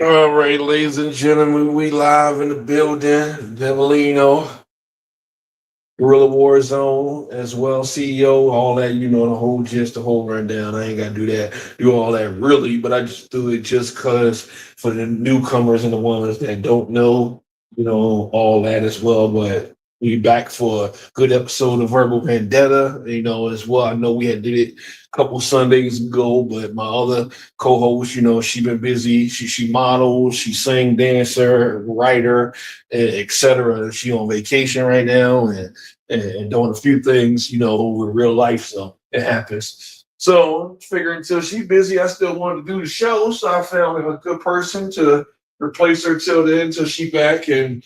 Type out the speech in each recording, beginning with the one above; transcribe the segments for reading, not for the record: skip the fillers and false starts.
All right, ladies and gentlemen, we live in the building. Devilino, Guerrilla War Zone as well, CEO, all that, the whole gist, the whole rundown. I ain't got to do all that really, but I just do it just because for the newcomers and the ones that don't know, all that as well. But we back for a good episode of Verbal Vendetta, as well. I know we had did it a couple Sundays ago, but my other co-host, she been busy. She models, she sing, dancer, writer, etc. She on vacation right now, and doing a few things, with real life. So it happens. So figuring until she's busy, I still wanted to do the show. So I found a good person to replace her till then, until she back and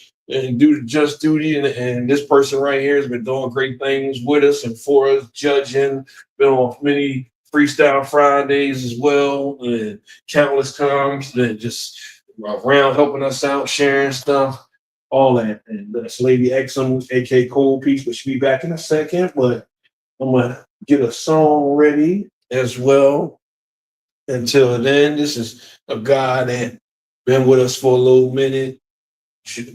do the just duty. And this person right here has been doing great things with us and for us, judging, been on many Freestyle Fridays as well, and countless times, and just around helping us out, sharing stuff, all that. And that's Lady Exum, aka Cold Piece, but she'll be back in a second. But I'm gonna get a song ready as well. Until then, this is a guy that been with us for a little minute.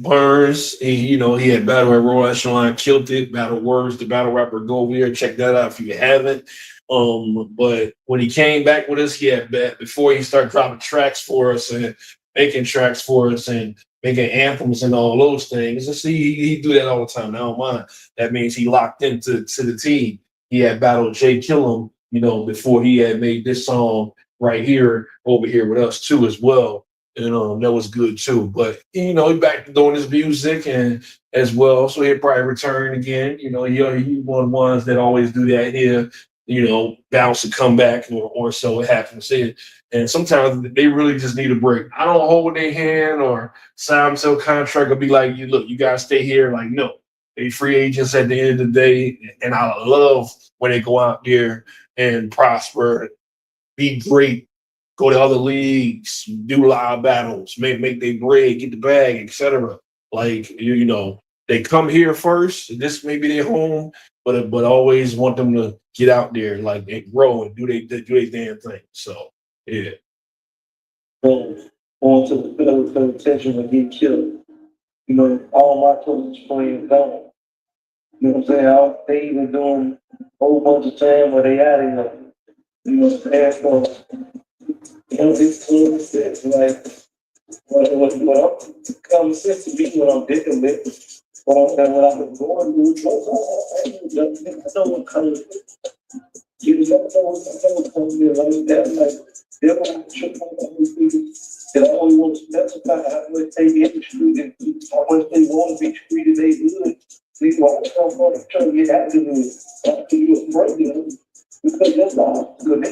Burns, he had Battle at Royal Echelon, killed it. Battle Words, the battle rapper. Go over there, check that out if you haven't. But when he came back with us, he had before he started dropping tracks for us and making tracks for us and making anthems and all those things. And see, he do that all the time. I don't mind. That means he locked into the team. He had battled Jay Killum, before he had made this song right here over here with us too as well. That was good too. But he back to doing his music and as well, so he'll probably return again. He one of the ones that always do that here. Bounce and come back, or so it happens. And sometimes they really just need a break. I don't hold their hand or sign to a contract or be like, "You look, you guys stay here." Like, no, they free agents at the end of the day, and I love when they go out there and prosper, be great, go to other leagues, do live battles, make their bread, get the bag, etc. Like they come here first. This may be their home, but always want them to get out there, like and grow and do they damn thing. So yeah. Boom. On to the federal penitentiary and get killed. All my clothes playing gone. You know what I'm saying? They even doing a whole bunch of time where they out of here. You know what I'm saying? So, this club is like what common sense to me when I'm dealing with. What I've been going through, I know what comes. You don't know what comes here like that. Like, they're going to trip on the people that I only want to specify how much they get treated, how much they want to be treated, they good. These white folks want to try to get out of it. After you afraid of them, because that's all good.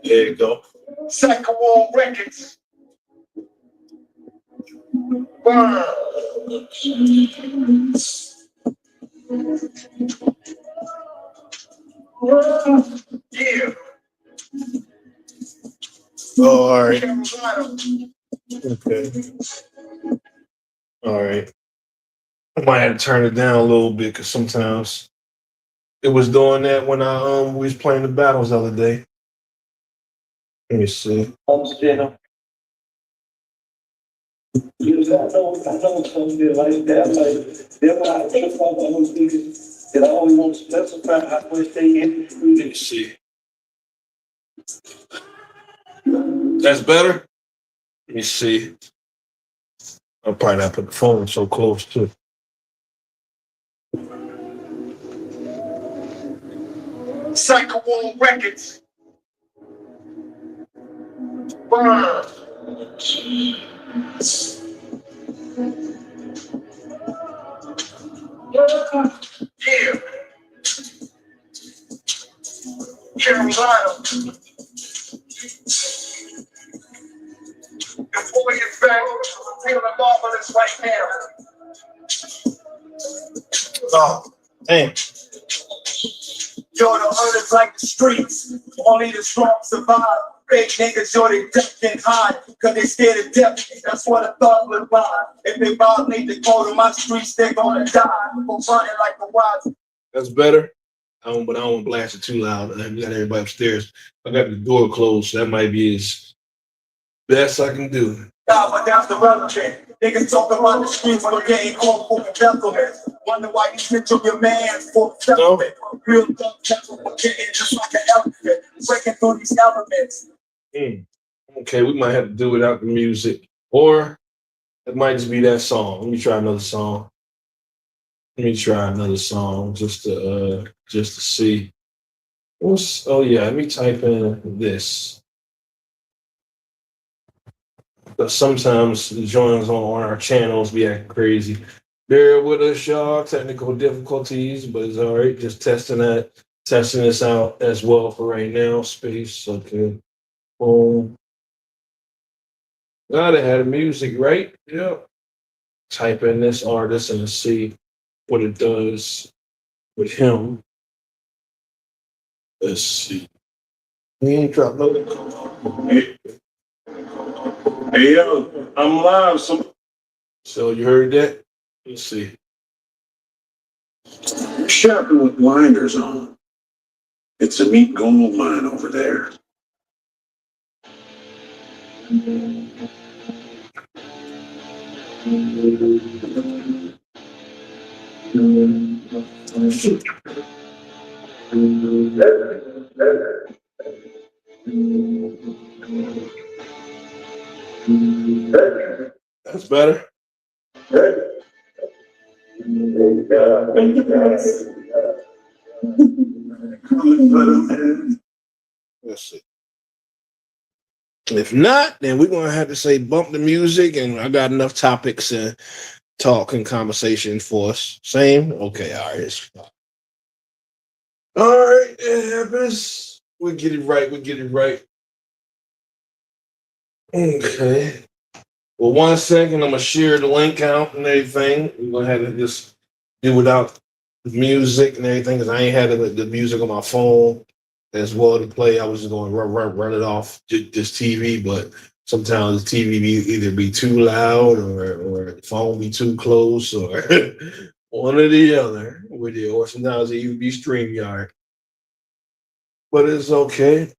There you go. Second Wall Records. Burn. Yeah. Oh, all right. Okay. All right. I might have to turn it down a little bit because sometimes it was doing that when we was playing the battles the other day. Let me see. Understand? Because I know it's gonna be like that. Like, they're why I trip on those niggas that I only want to specify how much they get Let me see. That's better? Let me see. I'll probably not put the phone so close to. Second Wall Records. Burn. Yeah. Carolina. Before we get back, feeling marvelous right now. Oh, damn. Yo, the earth is like the streets. Only the strong survive. Fake niggas, yo, they duck and hide. Cause they scared of death. That's what I thought would buy. If they violate the code of my streets, they're gonna die. Go running like a wild. That's better? But I don't want to blast it too loud. We got everybody upstairs. I got the door closed, so that might be as best I can do. Nah, but that's the relevant. Niggas talk about the streets for getting caught for embezzlement. Wonder why you snitch on your man for settlement. Real thug temple for getting just like an elephant. Breaking through these elements. Okay, we might have to do without the music. Or it might just be that song. Let me try another song. Just to see. Let me type in this. But sometimes the joins on our channels be acting crazy. Bear with us, y'all. Technical difficulties, but it's all right. Just testing this out as well for right now. Space, okay. Boom. Gotta have music, right? Yep. Type in this artist and see what it does with him. Let's see. He ain't dropped no. Hey yo, I'm live. So you heard that? Let's see. Shopping with blinders on. It's a neat gold mine over there. That's better. Let's see. If not, then we're gonna have to say bump the music, and I got enough topics and talk and conversation for us. Same? Okay, all right. All right, it happens. We'll get it right. Okay. Well, 1 second, I'm gonna share the link out and everything. We're gonna have to just do without the music and everything because I ain't had the music on my phone as well to play. I was just going to run it off just TV, but sometimes the TV either be too loud or the phone be too close or one or the other with it, or sometimes it even be StreamYard. But it's okay.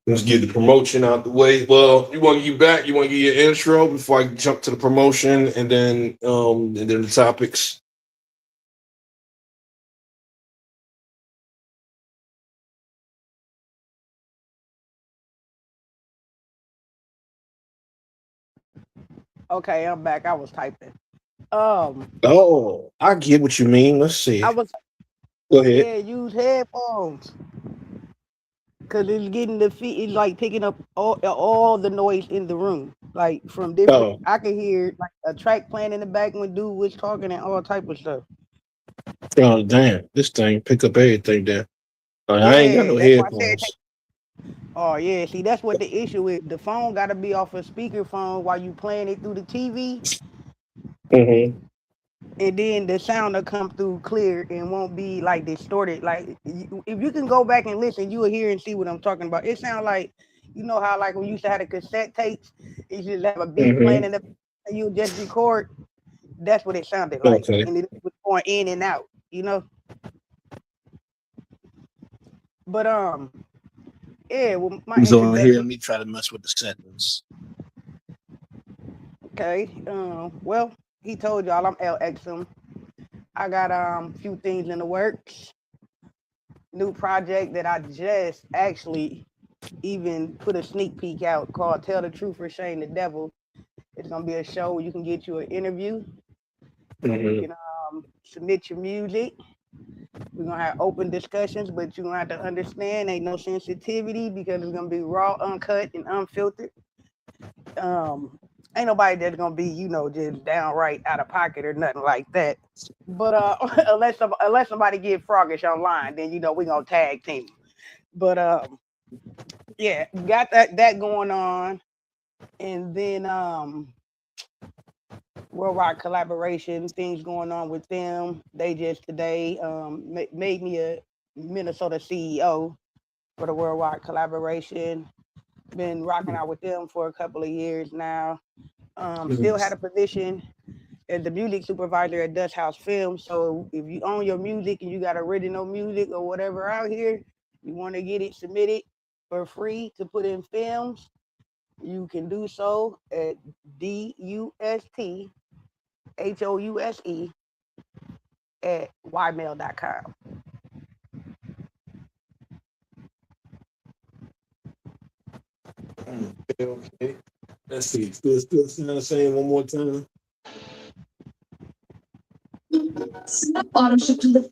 Let's get the promotion out the way. Well, you want to get back? You want to get your intro before I jump to the promotion and then the topics. Okay, I'm back. I was typing. Oh, I get what you mean. Let's see. I was Go ahead. use headphones because it's getting the feet. It's like picking up all the noise in the room, like from different. Oh, I could hear like a track playing in the back when dude was talking and all type of stuff. oh, damn! This thing pick up everything there. I ain't got Yeah, no that's why I said. headphones. Oh yeah, see that's what the issue is. The phone got to be off a speakerphone while you playing it through the TV, Mm-hmm. and then the sound will come through clear and won't be like distorted. Like if you can go back and listen, you will hear and see what I'm talking about. It sounds like you know how like when you used to have the cassette tapes, you just have a beat playing Mm-hmm. in the and you just record. That's what it sounded like, Okay. and it was going in and out, you know. But yeah. Well, my So I hear introduction. me try to mess with the settings. Okay. Well, he told y'all I'm LXM. I got few things in the works. New project that I just actually even put a sneak peek out called "Tell the Truth or Shame the Devil." It's gonna be a show where you can get you an interview and you Mm-hmm. can submit your music. We're gonna have open discussions, but you're gonna have to understand ain't no sensitivity because it's gonna be raw, uncut, and unfiltered. Um, ain't nobody that's gonna be, just downright out of pocket or nothing like that. But unless somebody get froggish online, then we gonna tag team. But yeah, got that going on, and then worldwide collaboration things going on with them. They just today made me a Minnesota CEO for the worldwide collaboration. Been rocking out with them for a couple of years now. Still had a position as the music supervisor at Dust House Films. So if you own your music and you got original music or whatever out here, you want to get it submitted for free to put in films, you can do so at DUSTHOUSE at ymail.com. Okay. Let's see. Still sound the same one more time. Auto ship to the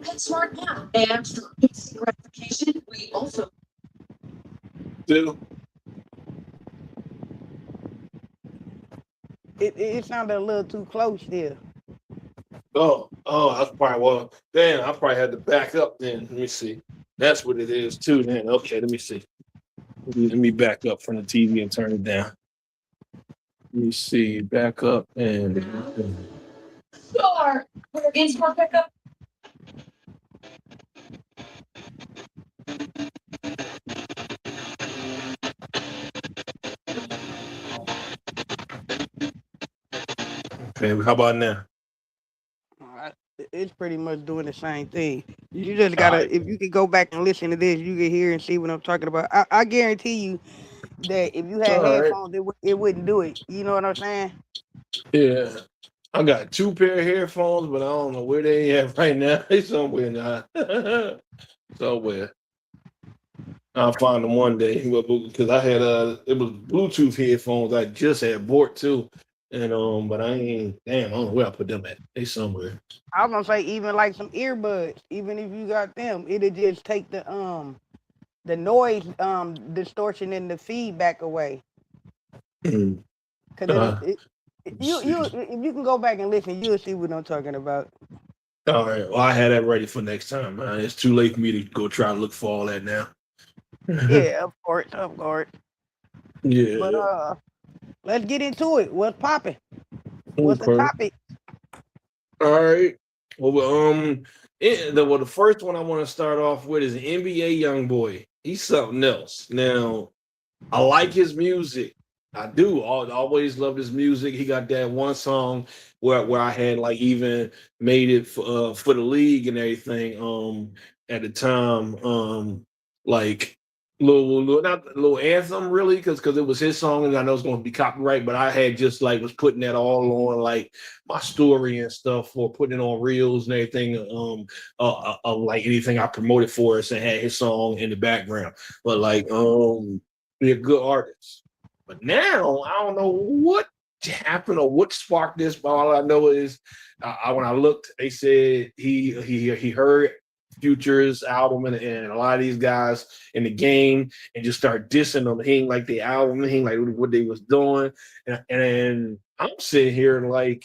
PetSmart app. And for instant gratification, we also Still. It sounded a little too close there. Oh, that's probably well. Damn, I probably had to back up then. Let me see. That's what it is too. Then okay, let me see. Let me back up from the TV and turn it down. Let me see. Back up and. Sure. We're in-store pickup. Okay, how about now? It's pretty much doing the same thing. You just gotta, Alright. if you could go back and listen to this, you can hear and see what I'm talking about. I guarantee you that if you had All right. headphones, it wouldn't do it. You know what I'm saying? Yeah. I got 2 pair of headphones, but I don't know where they at right now. They somewhere now. Somewhere. I'll find them one day. Because I had it was Bluetooth headphones I just had bought too. And but I ain't I don't know where I put them at. They somewhere. I was gonna say even like some earbuds, even if you got them, it'll just take the noise distortion and the feedback away. Mm. Cause you if you can go back and listen, you'll see what I'm talking about. All right. Well, I had that ready for next time. It's too late for me to go try to look for all that now. Yeah, of course, of course. Yeah. But let's get into it. What's popping? What's the Okay. topic? All right. Well, the first one I want to start off with is NBA YoungBoy. He's something else. Now, I like his music. I do. I always loved his music. He got that one song where I had like even made it for the league and everything. At the time, like little not a little anthem really because it was his song and I know it's going to be copyright, but I had just like was putting that all on like my story and stuff or putting it on reels and everything. Like anything I promoted for us and had his song in the background, but like be a good artist. But now I don't know what happened or what sparked this. But all I know is, when I looked, they said he heard Future's album and a lot of these guys in the game and just start dissing them. He ain't like the album. He ain't like what they was doing. And I'm sitting here like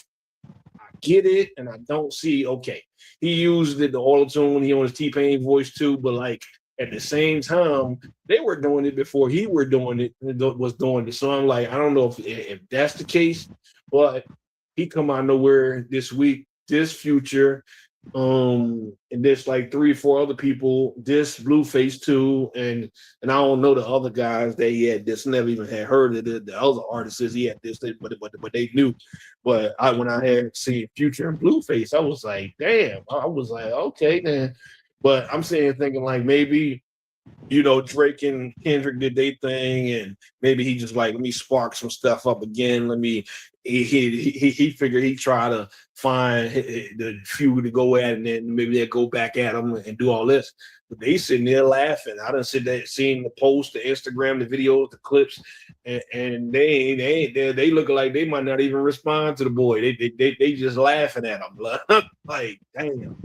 I get it, and I don't see. Okay, he used the auto tune. He on his T-Pain voice too, but like at the same time, they were doing it before he was doing it. So I'm like, I don't know if that's the case, but he come out of nowhere this week. This Future, and there's like 3 or 4 other people. This Blueface too, and I don't know the other guys that he had. This never even had heard of the other artists. He had this, but they knew. But when I had seen Future and Blueface, I was like, damn. I was like, okay then. But I'm sitting here thinking like maybe, Drake and Kendrick did their thing, and maybe he just like let me spark some stuff up again. He figured he'd try to find the few to go at, and then maybe they'd go back at him and do all this. But they sitting there laughing. I done sit there seeing the post, the Instagram, the videos, the clips, and they look like they might not even respond to the boy. They just laughing at him like damn.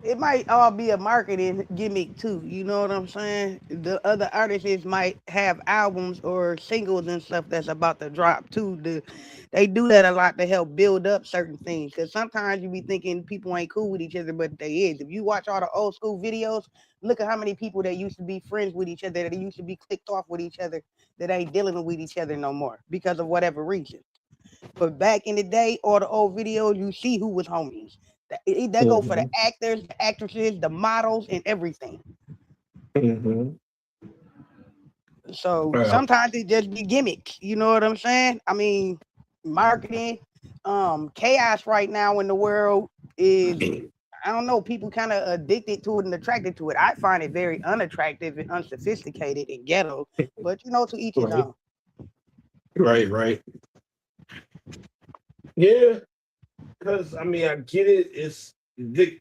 It might all be a marketing gimmick too. You know what I'm saying? The other artists might have albums or singles and stuff that's about to drop too. They do that a lot to help build up certain things. Because sometimes you be thinking people ain't cool with each other, but they is. If you watch all the old school videos, look at how many people that used to be friends with each other, that used to be clicked off with each other, that ain't dealing with each other no more because of whatever reason. But back in the day, all the old videos, you see who was homies. They go for the actors, the actresses, the models, and everything. Mm-hmm. So Well, sometimes it just be gimmicks. You know what I'm saying? I mean, marketing, chaos right now in the world is, I don't know, people kind of addicted to it and attracted to it. I find it very unattractive and unsophisticated and ghetto, but to each his right, own. right. Yeah, because I mean, I get it. It's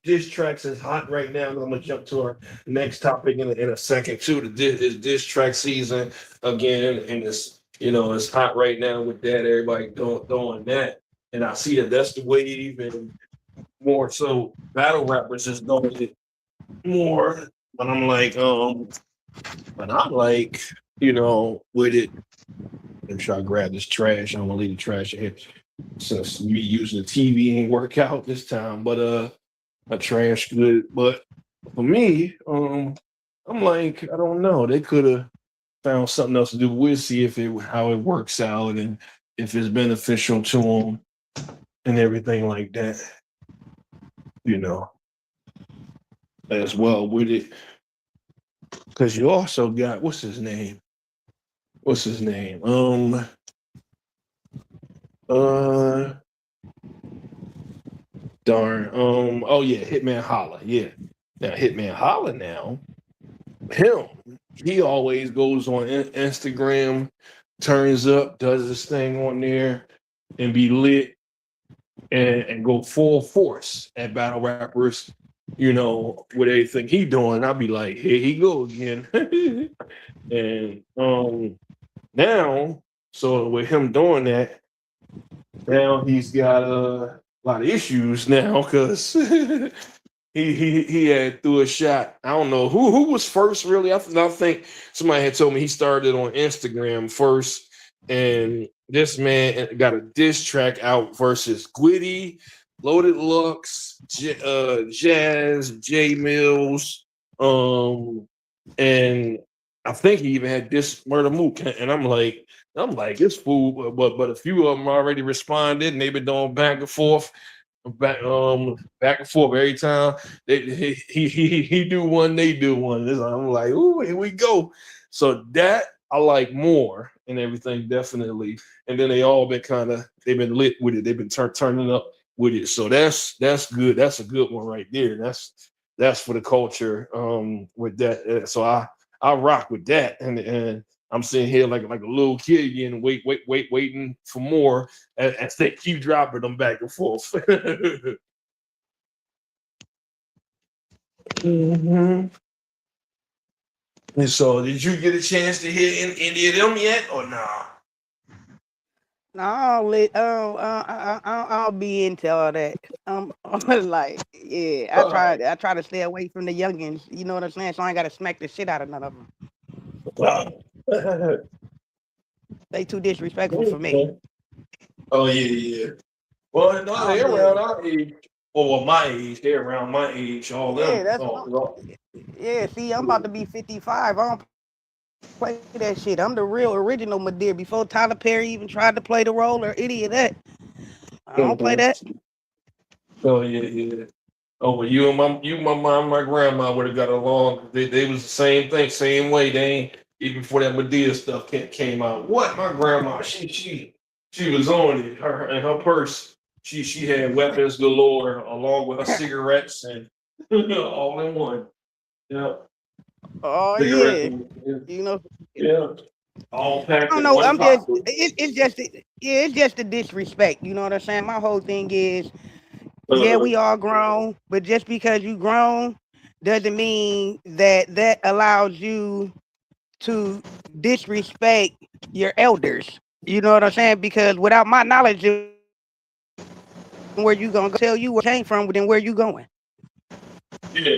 diss tracks is hot right now. I'm gonna jump to our next topic in a second too. It's diss track season again, and it's hot right now with that. Everybody doing that, and I see that that's the wave, and more so battle rappers is doing it more. But I'm like, with it. Make sure I grab this trash. I'm gonna leave the trash in here since me using the TV ain't work out this time. But a trash good. But for me, I'm like, I don't know. They could have found something else to do. We'll see if it how it works out and if it's beneficial to them and everything like that. You know, as well with it. Because you also got what's his name? What's his name? Uh darn. Oh yeah, Hitman Holla. Yeah. Now Hitman Holla now. Him. He always goes on Instagram, turns up, does his thing on there, and be lit and go full force at battle rappers, with everything he doing. I'll be like, here he go again. And now, so with him doing that, now he's got a lot of issues now because he had threw a shot. I don't know who was first really. I think somebody had told me he started on Instagram first, and this man got a diss track out versus Gwitty, Loaded Lux, Jazz, J Mills, and I think he even had this Murder Mook, and I'm like, this fool, but a few of them already responded, and they've been doing back and forth every time. He do one, they do one. I'm like, ooh, here we go. So that I like more and everything definitely. And then they've been lit with it. They've been turning up with it. So that's good. That's a good one right there. That's for the culture. With that, so I rock with that, and I'm sitting here like a little kid again, waiting for more as they keep dropping them back and forth. hmm And so, did you get a chance to hear any of them yet, or nah? No, I'll be into all that. I'm like, yeah, Uh, I try to stay away from the youngins. You know what I'm saying? So I ain't got to smack the shit out of none of them. uh, They too disrespectful for me. oh yeah. Well, no, Oh they're yeah, around our age. Well, my age. They're around my age. All yeah, them. that's what Oh, yeah. See, I'm about to be 55. I don't play that shit. I'm the real original Madeir. Before Tyler Perry even tried to play the role or any of that, I don't play that. oh yeah. Oh, well, my mom, my grandma would have got along. They was the same thing, same way. They ain't even before that Medea stuff came out. What my grandma, she was on it. Her and her purse, she had weapons galore along with her cigarettes and all in one. Yeah, Oh cigarettes. yeah, you know. Yeah, all packed I don't in know. one I'm just pocket. it's just the disrespect. You know what I'm saying? My whole thing is, yeah, Uh, we all grown, but just because you grown doesn't mean that allows you to disrespect your elders. You know what I'm saying? Because without my knowledge of where you gonna go, tell you where you came from, then where you going? yeah.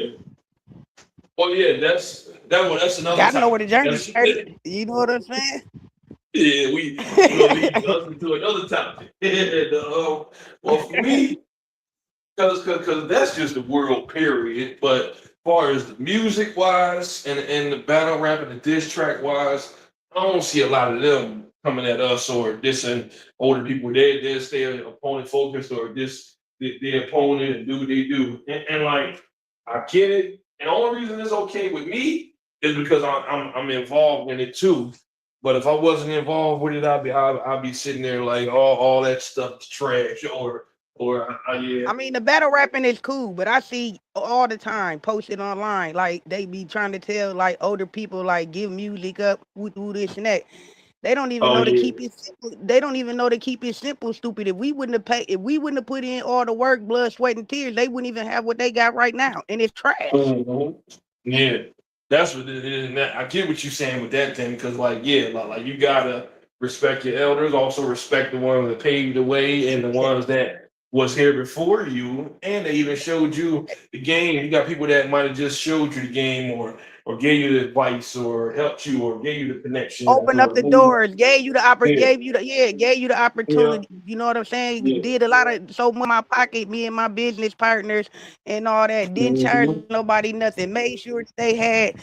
Well, yeah. That's another Gotta know where topic. the journey That's started. You know what I'm saying? Yeah, we gonna lead us into another topic. Well, for me, because that's just the world period. But as far as the music wise and the battle rap and the diss track wise, I don't see a lot of them coming at us or dissing older people. They stay opponent focused or their opponent and do what they do. And like I get it. And the only reason it's okay with me is because I'm involved in it too. But if I wasn't involved with it, I'd be sitting there like all that stuff is trash or yeah. I mean, the battle rapping is cool, but I see all the time posted online, like they be trying to tell like older people like give music up, woo this and that. They don't even Oh know to yeah. keep it simple. They don't even know to keep it simple, stupid. If we wouldn't have put in all the work, blood, sweat, and tears, they wouldn't even have what they got right now. And it's trash. Mhm. Yeah, that's what it is. And I get what you're saying with that thing, because like, yeah, like you gotta respect your elders, also respect the ones that paved the way and the Yeah. ones that was here before you, and they even showed you the game. You got people that might have just showed you the game, or gave you the advice, or helped you, or gave you the connections, Open up or the moved. doors, Yeah, gave you the yeah, opportunity. You know what I'm saying? yeah. Did a lot of so much in my pocket, me and my business partners and all that. Didn't charge Mhm. nobody nothing. Made sure they had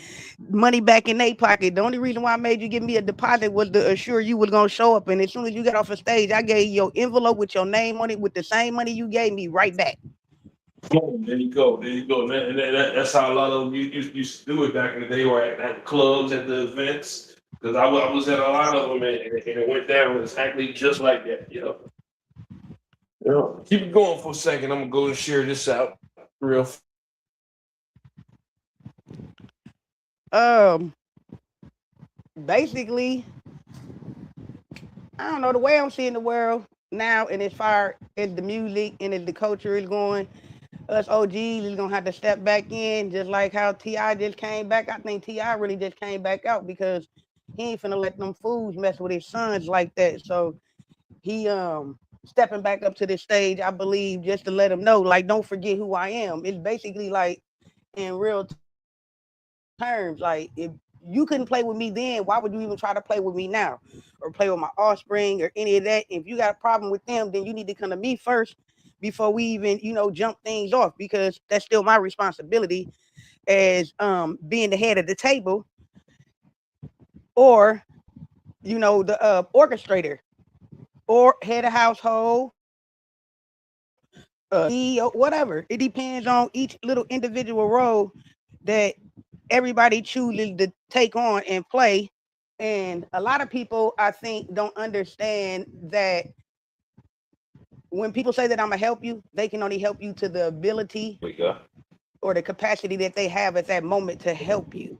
money back in their pocket. The only reason why I made you give me a deposit was to assure you was gonna show up. And as soon as you got off a stage, I gave you your envelope with your name on it with the same money you gave me right back. Boom, there you go. There you go. That's how a lot of them used to do it back in the day, or at the clubs, at the events. Because I was at a lot of them, and it went down exactly just like that. Keep it going for a second. I'm gonna go and share this out real. Um, basically, I don't know the way I'm seeing the world now, and as far as the music and as the culture is going, us OGs is gonna have to step back in, just like how Ti just came back. I think Ti really just came back out because he ain't finna let them fools mess with his sons like that. So he stepping back up to the stage, I believe, just to let him know, like, don't forget who I am. It's basically like in real terms, like if you couldn't play with me then, why would you even try to play with me now, or play with my offspring or any of that? If you got a problem with them, then you need to come to me first before we even jump things off, because that's still my responsibility as being the head of the table, or the orchestrator or head of household, CEO, whatever. It depends on each little individual role that everybody chooses to take on and play. And a lot of people, I think, don't understand that when people say that I'm gonna help you, they can only help you to the ability We go. or the capacity that they have at that moment to help you.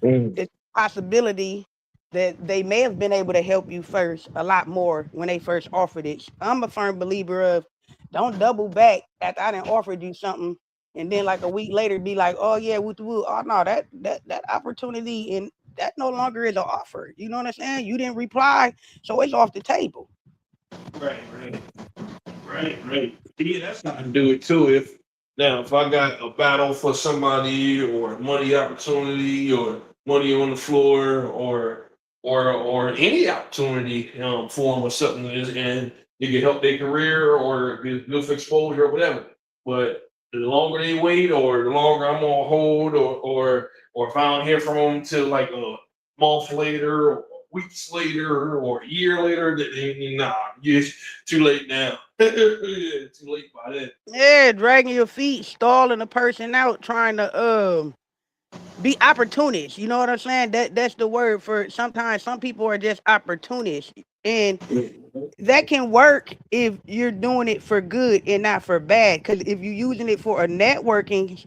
Mm. It's a possibility that they may have been able to help you first a lot more when they first offered it. I'm a firm believer of don't double back after I done offered you something and then like a week later be like, oh yeah, woo woo. Oh no, that opportunity and that no longer is an offer. You know what I'm saying? You didn't reply, so it's off the table. Right. Yeah, that's how I do it too. If I got a battle for somebody, or money opportunity, or money on the floor, or any opportunity for them, or something is, and you can help their career or get good for exposure or whatever. But the longer they wait, or the longer I'm on hold, or if I don't hear from them till like a month later, or weeks later, or a year later, nah, it's too late now. Yeah, too late by then. Yeah, dragging your feet, stalling a person out, trying to be opportunists. You know what I'm saying? That's the word for sometimes some people are just opportunists. And that can work if you're doing it for good and not for bad. Because if you're using it for a networking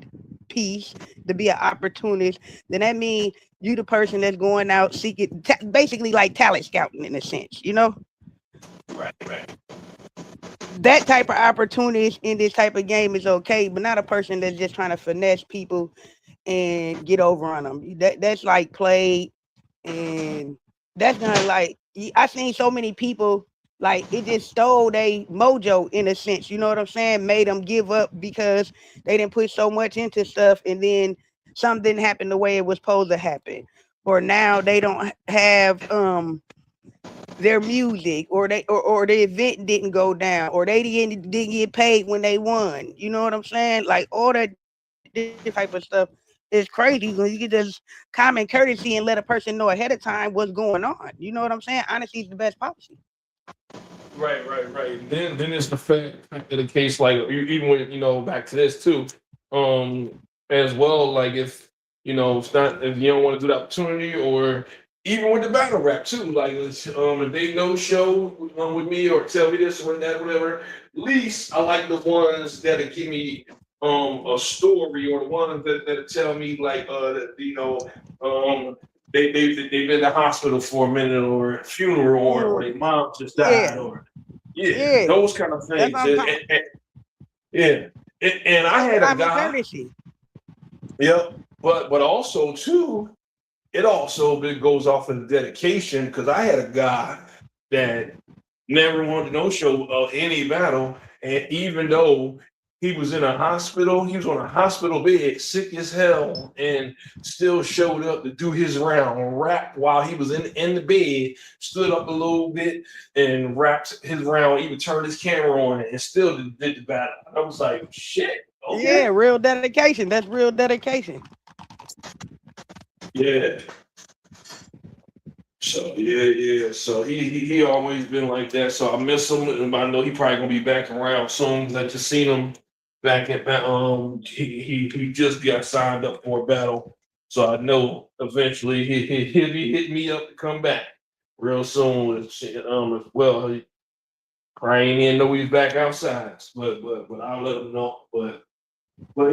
piece to be an opportunist, then that means you the person that's going out seeking, basically like talent scouting in a sense. Right. That type of opportunist in this type of game is okay, but not a person that's just trying to finesse people and get over on them. That's like played, and that's gonna like I seen so many people like it just stole they mojo in a sense. You know what I'm saying? Made them give up because they didn't put so much into stuff, and then something didn't happen the way it was supposed to happen. Or now they don't have their music, or or the event didn't go down, or they didn't get paid when they won. You know what I'm saying? Like all that different type of stuff is crazy when you get this common courtesy and let a person know ahead of time what's going on. You know what I'm saying? Honesty is the best policy. Right. Then it's the fact of the case, like even when back to this too, um, as well. Like if it's not, if you don't want to do the opportunity, or even with the battle rap too, like if they no show with me or tell me this or that, whatever. At least I like the ones that give me a story, or the ones that tell me like that, they've been in the hospital for a minute, or a funeral, or their mom just Yeah, died, or yeah, yeah. those kind of That's things. what I'm talking. Yeah, and I That's had a common guy. courtesy. Yep, but also too, it also goes off of the dedication, because I had a guy that never wanted to no show any battle, and even though he was in a hospital, he was on a hospital bed, sick as hell, and still showed up to do his round, rapped while he was in the bed, stood up a little bit and rapped his round, even turned his camera on, and still did the battle. I was like, shit, okay, Yeah, real dedication. That's real dedication. yeah. So yeah. So he always been like that. So I miss him, and I know he probably gonna be back around soon. I just seen him back at he just got signed up for a battle. So I know eventually he'll be hitting me up to come back real soon. As well. I ain't even know he's back outside, but I'll let him know. But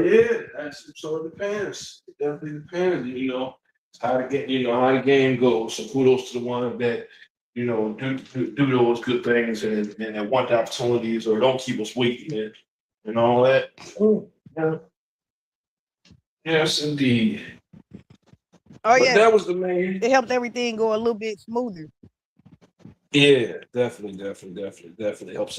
yeah, that's so it depends. It definitely depends, It's how to get, how the game goes. So kudos to the ones that, do those good things and that want the opportunities, or don't keep us waiting and all that. Yeah. Yes, indeed. Oh But yeah, that was the main. it helps everything go a little bit smoother. Yeah, definitely helps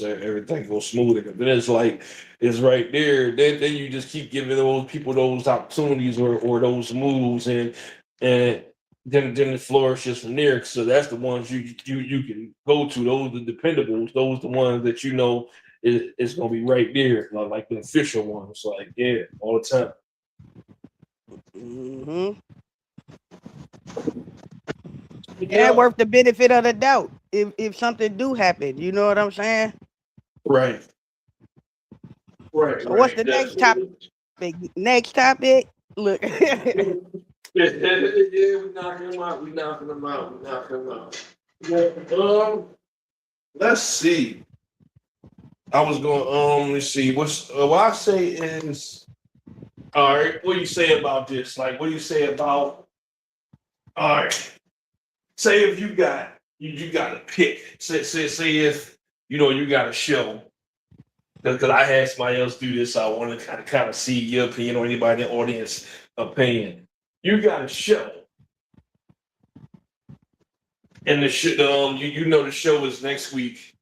everything go smoother. Because then it's like it's right there. Then you just keep giving those people those opportunities, or those moves, and then it flourishes from there. So that's the ones you can go to. Those are the dependables. Those the ones that is gonna be right there, like the official ones. Like yeah, all the time. Hmm. And Yeah, that worth the benefit of the doubt. If something do happen, you know what I'm saying? right, So what's the next topic? definitely. Next topic. Look. Yeah, we knocking them out. We knocking them out. We knocking them out. Yeah, let's see. I was going. Let's see. What I say is. All right. What do you say about this? Like, what do you say about? All right. Say if you got to pick. Say if you got a show. Because I had somebody else do this, so I want to kind of see your opinion, or anybody in the audience opinion. You got a show. And the show is next week,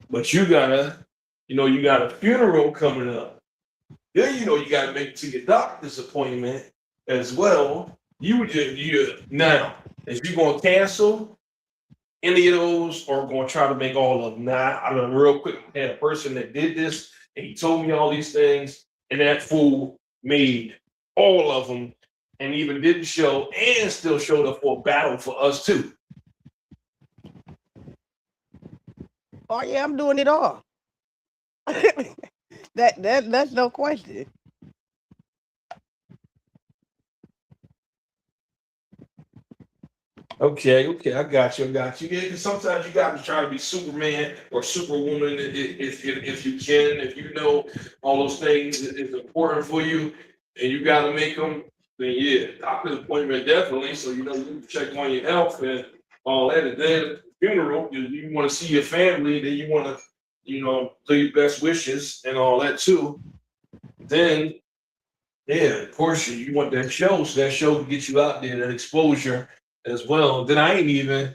but you got a funeral coming up. Then you got to make it to your doctor's appointment as well. You now, if you're gonna cancel any of those, or going to try to make all of them. Now, I mean, real quick, I had a person that did this, and he told me all these things, and that fool made all of them, and even did the show, and still showed up for a battle for us too. Oh yeah, I'm doing it all. That's no question. Okay, I got you. Yeah, because sometimes you got to try to be Superman or Superwoman if you can, if you know all those things is important for you, and you got to make them. Then yeah, doctor's appointment definitely. So you can check on your health and all that, and then funeral. You want to see your family, then you want to do your best wishes and all that too. Then yeah, of course you want that show, so that show can get you out there, that exposure as well. Then I ain't even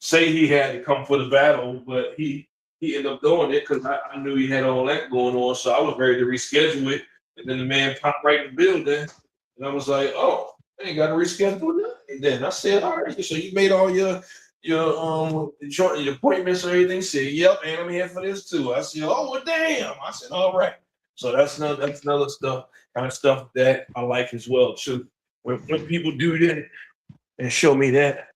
say he had to come for the battle, but he ended up doing it because I knew he had all that going on, so I was ready to reschedule it. And then the man popped right in the building, and I was like, "Oh, I ain't got to reschedule nothing." Then I said, "All right, so you made all your appointments and everything?" He said, "Yep, and I'm here for this too." I said, "Oh, well, damn." I said, "All right." So that's another kind of stuff that I like as well too. When people do that and show me that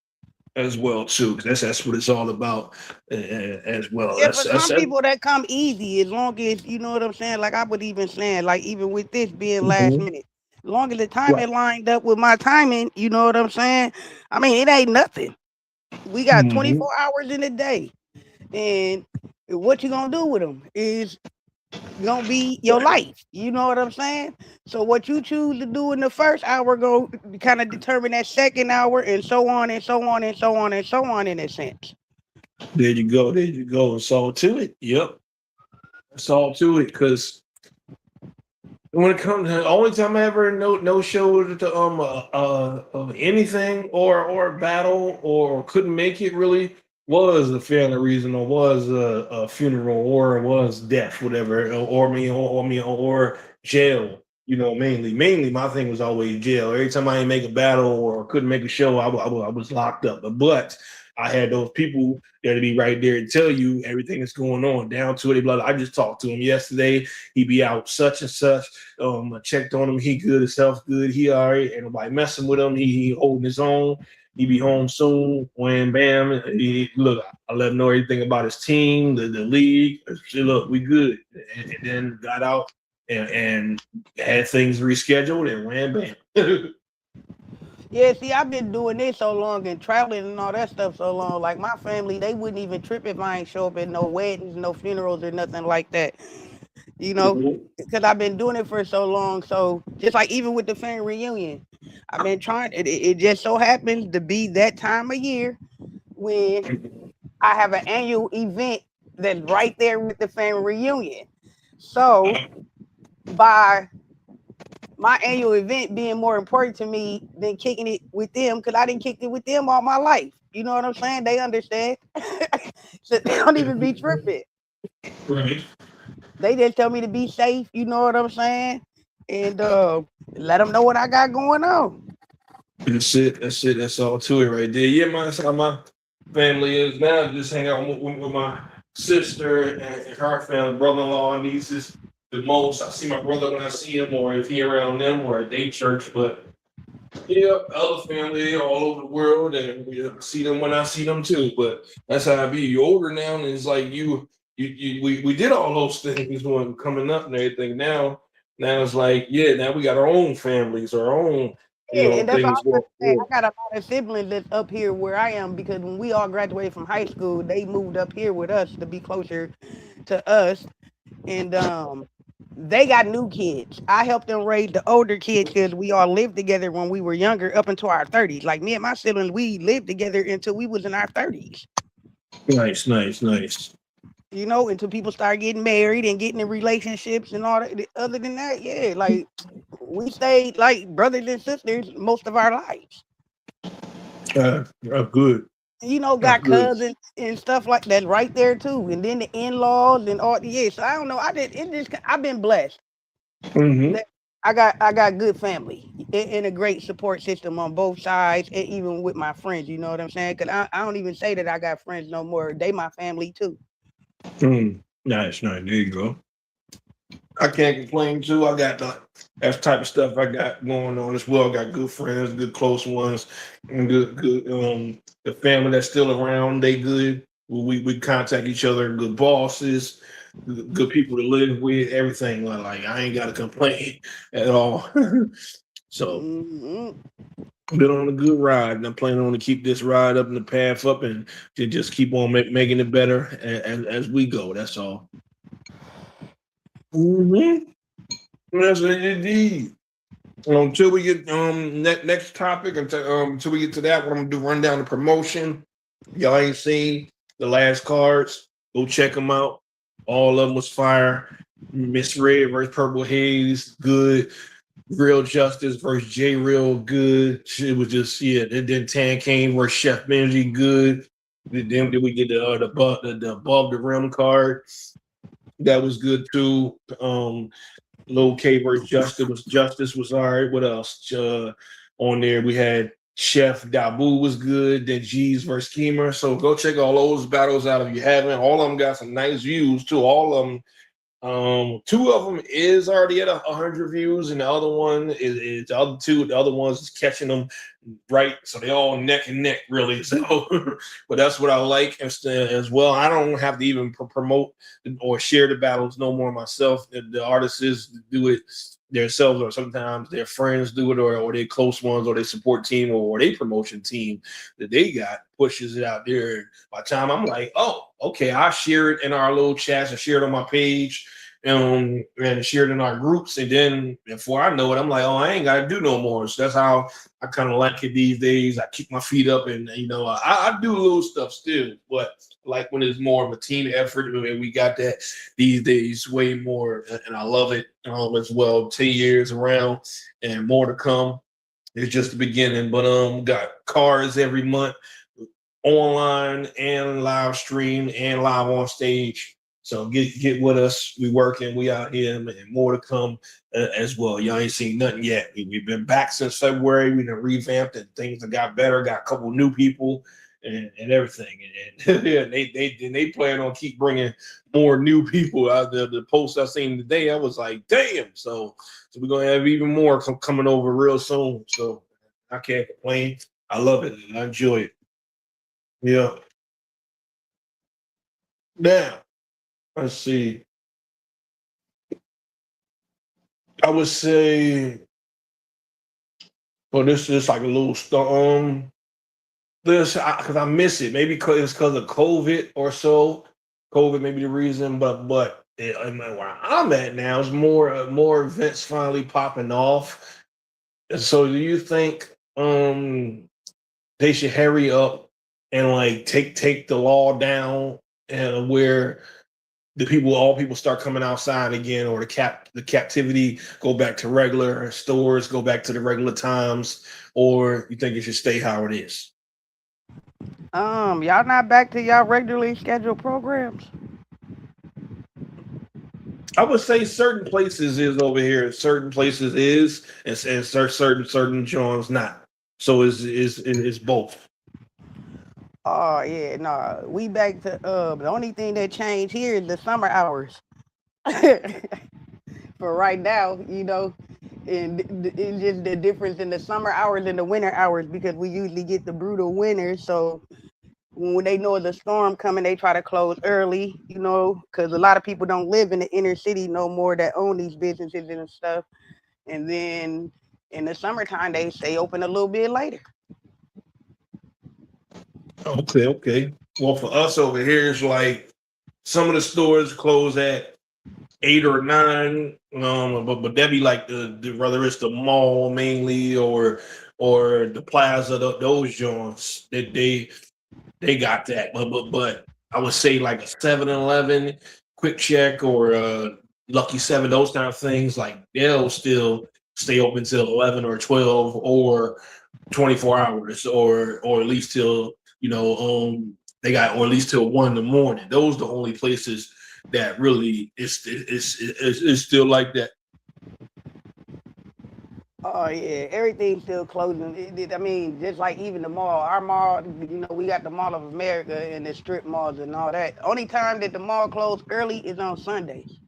as well too, because that's what it's all about as well. Yeah, for some people that come easy, as long as you know what I'm saying. Like I would even saying, like even with this being last minute, Long as the timing lined up with my timing, you know what I'm saying? I mean, it ain't nothing. We got 24 hours in a day. And what you gonna do with them is gonna be your life. You know what I'm saying? So what you choose to do in the first hour go kind of determine that second hour, and so on and so on and so on and so on in a sense. There you go. There you go. It's all to it. Yep. It's all to it. Because when it comes to the only time I ever no show to anything or battle or couldn't make it really was a family reason or was a funeral or was death, whatever, or jail. You know, mainly my thing was always jail. Every time I didn't make a battle or couldn't make a show, I was locked up. But I had those people that'd be right there and tell you everything that's going on down to it. I just talked to him yesterday. He'd be out such and such. I checked on him. He good, his health good. He all right. Ain't nobody messing with him. He holding his own. He be home soon. When bam, look, I let him know everything about his team, the league. I said, look, we good. And then got out and had things rescheduled and wham bam. Yeah, see, I've been doing this so long and traveling and all that stuff so long. Like my family, they wouldn't even trip if I ain't show up at no weddings, no funerals, or nothing like that. You know, because I've been doing it for so long. So just like even with the family reunion, I've been trying. It just so happens to be that time of year when I have an annual event that's right there with the family reunion. So by my annual event being more important to me than kicking it with them, because I didn't kick it with them all my life. You know what I'm saying? They understand. So they don't even be tripping. Right. They just tell me to be safe. You know what I'm saying? And let them know what I got going on. That's it. That's it. That's all to it right there. Yeah, man. That's how my family is now. Just hang out with my sister and her family, brother-in-law, and nieces. The most I see my brother when I see him, or if he around them, or at day church. But yeah, other family all over the world, and we see them when I see them too. But that's how I be. You older now, and it's like we did all those things when coming up and everything. Now it's like now we got our own families, our own Yeah, and that's all things I'm trying going to say. on. I got a lot of siblings that's up here where I am because when we all graduated from high school, they moved up here with us to be closer to us. And they got new kids. I helped them raise the older kids because we all lived together when we were younger up into our 30s. Like me and my siblings, we lived together until we was in our 30s. Nice, nice, nice. You know, until people start getting married and getting in relationships and all that. Other than that, yeah, like we stayed like brothers and sisters most of our lives. Good. You know, got Good. cousins and stuff like that right there too. And then the in-laws and all yeah. So I don't know. I've been blessed. Mm-hmm. That I got good family and a great support system on both sides, and even with my friends. You know what I'm saying? Because I don't even say that I got friends no more. They my family too. Nice, nice. There you go. I can't complain too. I got that type of stuff I got going on as well. I got good friends, good close ones, and good the family that's still around, they good. We contact each other, good bosses, good people to live with, everything. Like I ain't gotta complain at all. So Hmm. been on a good ride, and I'm planning on to keep this ride up in the path up and to just keep on making it better as we go. That's all. Mm-hmm. That's it indeed. Until we get next topic, until we get to that, what I'm gonna do run down the promotion. Y'all ain't seen the last cards. Go check them out. All of them was fire. Miss Red versus Purple Haze, good. Real Justice versus J Real, good. It was just And then Tan Kane versus Chef Benji, good. Then we did the above the rim card. That was good too. Lil K versus Justice was all right. What else? On there we had Chef Dabu was good. Then G's versus Schemer. So go check all those battles out if you haven't. All of them got some nice views too. All of them. Two of them is already at 100 views, and the other one is the other two. The other ones is catching them right? So they all neck and neck, really. So, but that's what I like as well. I don't have to even promote or share the battles no more myself. The artists do it themselves, or sometimes their friends do it, or their close ones, or their support team, or their promotion team that they got pushes it out there. By the time I'm like, oh, okay, I share it in our little chats and share it on my page. And share it in our groups, and then before I know it, I'm like, oh, I ain't gotta do no more. So that's how I kind of like it these days. I kick my feet up, and I do little stuff still, but like when it's more of a team effort, and we got that these days way more, and I love it as well. 10 years around, and more to come. It's just the beginning, but got cars every month, online and live stream and live on stage. So get with us. We working. We out here, and more to come as well. Y'all ain't seen nothing yet. We've been back since February. We done revamped, and things have got better. Got a couple new people and everything. And yeah, they plan on keep bringing more new people out there. The post I seen today, I was like, damn. So we're gonna have even more coming over real soon. So I can't complain. I love it. I enjoy it. Yeah. Now, let's see. I would say, well, this is like a little this because I miss it. Maybe it's because of COVID or so. COVID may be the reason, but where I'm at now is more events finally popping off. And so, do you think they should hurry up and like take the law down, and where all people start coming outside again, or the captivity go back to regular, stores go back to the regular times, or you think it should stay how it is? Y'all not back to y'all regularly scheduled programs? I would say certain places is over here, certain places is, and certain joints not. So it's both. Oh yeah, no, we back to the only thing that changed here is the summer hours. For right now, and it's just the difference in the summer hours and the winter hours, because we usually get the brutal winter. So when they know the storm coming, they try to close early, because a lot of people don't live in the inner city no more that own these businesses and stuff. And then in the summertime, they stay open a little bit later. Okay. Well, for us over here, it's like some of the stores close at 8 or 9. But that be like the whether it's the mall mainly or the plaza, those joints that they got that. But I would say like a 7-Eleven, Quick Check, or Lucky 7, those kind of things, like they'll still stay open till 11 or 12 or 24 hours, or at least till they got, or at least till 1 in the morning. Those are the only places that really is still like that. Oh yeah, everything's still closing. I mean, just like even the mall. Our mall, we got the Mall of America and the strip malls and all that. Only time that the mall closed early is on Sundays.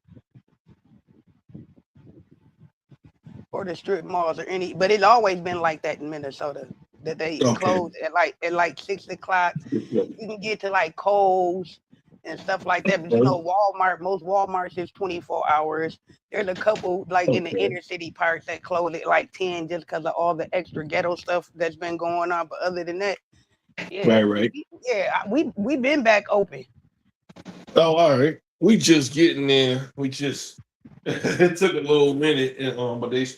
Or the strip malls or but it's always been like that in Minnesota. That they close at like 6 o'clock. You can get to like Kohl's and stuff like that. But Walmart, most Walmarts is 24 hours. There's a couple like in the inner city parts that close at like 10 just because of all the extra ghetto stuff that's been going on. But other than that, yeah, right. We've been back open. Oh, all right. We just getting there. We just it took a little minute, but it's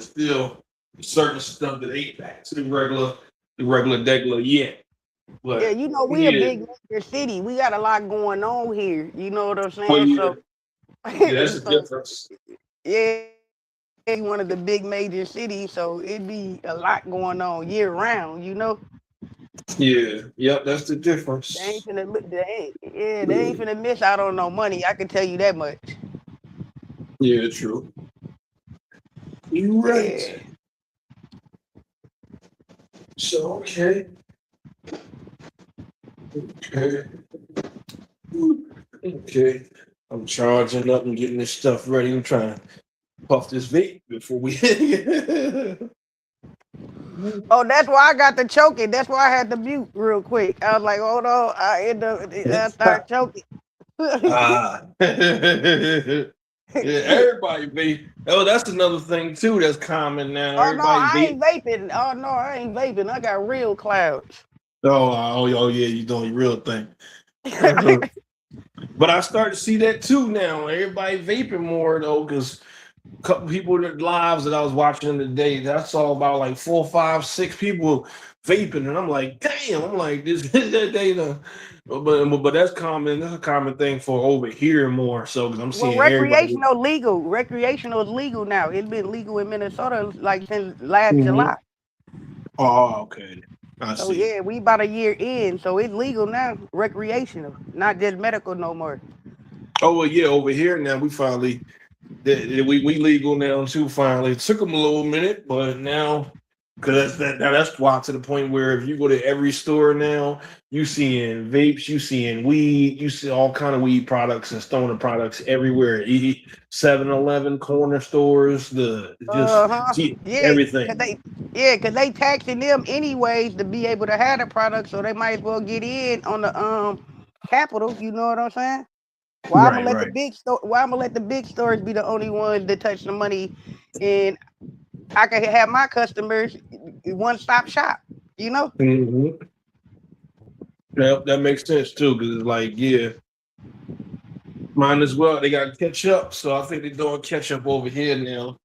still certain stuff that ain't back to the regular yet. But yeah, we a big major city. We got a lot going on here. You know what I'm saying? So that's the difference. Yeah, it's one of the big major cities, so it'd be a lot going on year round. Yeah, yep, that's the difference. They ain't finna miss out on no money. I can tell you that much. Yeah, true. You're right. Yeah. So okay. I'm charging up and getting this stuff ready. I'm trying to puff this vape before we Oh, that's why I got to choking. That's why I had to mute real quick. I was like, hold on. I start choking. Ah. Yeah, everybody vape. Oh, that's another thing too that's common now. Oh no, Everybody I vape. ain't vaping. Oh no, I ain't vaping. I got real clouds. Oh, yeah, you doing your real thing. But I started to see that too now. Everybody vaping more though, because a couple people that lives that I was watching today, that's all about like 4, 5, 6 people vaping, and I'm like, damn, I'm like this that data. But that's common. That's a common thing for over here more so because I'm Well, seeing everybody. recreational is legal now. It's been legal in Minnesota like since last Mhm. July. Oh, okay. I So see. yeah, we about a year in, so it's legal now, recreational, not just medical no more. Oh well, yeah, over here now we finally we legal now too. Finally, it took them a little minute, but now because that's why to the point where if you go to every store now, you seeing vapes, you seeing weed, you see all kind of weed products and stoner products everywhere. 7-Eleven corner stores, the just Uh-huh. see Yeah, everything. cause they taxing them anyways to be able to have the product, so they might as well get in on the capital. You know what I'm saying? Why I'm gonna Right, let the right. big store? Why I'm gonna let the big stores be the only ones that touch the money, and I can have my customers one stop shop. You know? Hmm. That makes sense too, because it's like, yeah, mine as well. They got to catch up, so I think they're doing catch up over here now.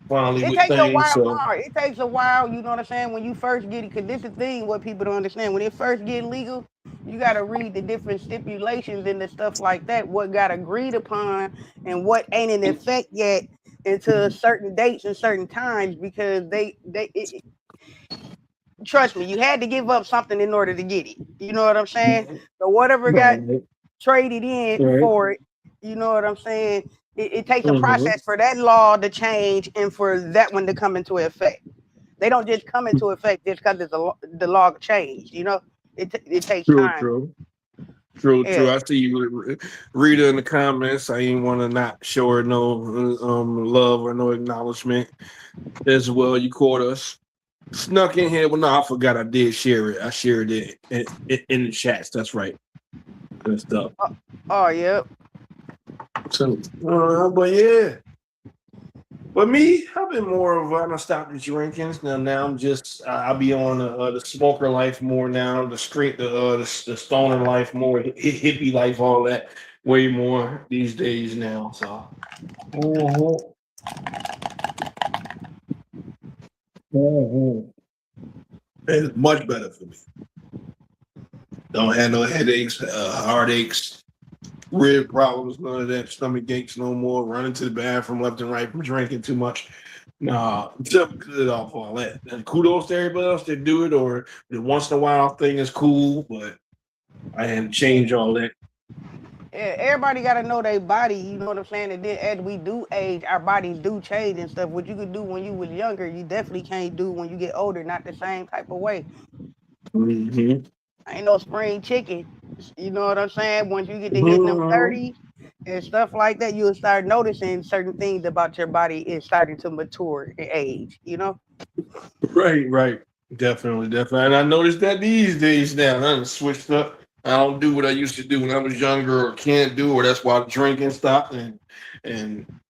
Finally, It with takes a things. while. So It takes a while. You know what I'm saying? When you first get it, because this is the thing what people don't understand. When it first get legal, you got to read the different stipulations and the stuff like that. What got agreed upon and what ain't in effect yet until certain dates and certain times because trust me, you had to give up something in order to get it. You know what I'm saying? So whatever got right, traded in right. for it, you know what I'm saying? It takes a Hmm. process for that law to change and for that one to come into effect. They don't just come into effect just because the law changed. You know, it takes True, time. true, true, Yeah, true. I see you, Rita, in the comments. I ain't want to not show her no love or no acknowledgement as well. You caught us. Snuck in here. Well, no, I forgot I did share it. I shared it in the chats. That's right. Good stuff. oh yeah. So, but yeah. But me, I've been more of I stopped drinking. Now I'm just I'll be on the smoker life more now, the street, the stoner life more, hippie life, all that way more these days now. So mhm, mhm. It's much better for me. Don't have no headaches, heartaches, rib problems, none of that, stomach aches no more. Running to the bathroom left and right from drinking too much. Nah, I'm good off all that. And kudos to everybody else that do it, or the once in a while thing is cool, but I had to change all that. Yeah, everybody got to know their body. You know what I'm saying? And then as we do age, our bodies do change and stuff. What you could do when you was younger, you definitely can't do when you get older. Not the same type of way. Mm-hmm. Ain't no spring chicken. You know what I'm saying? Once you get to hit them Mhm. 30s and stuff like that, you'll start noticing certain things about your body is starting to mature in age. You know? Right, right. Definitely, definitely. And I noticed that these days now, I done switched up. I don't do what I used to do when I was younger, or can't do, or that's why drinking stopped and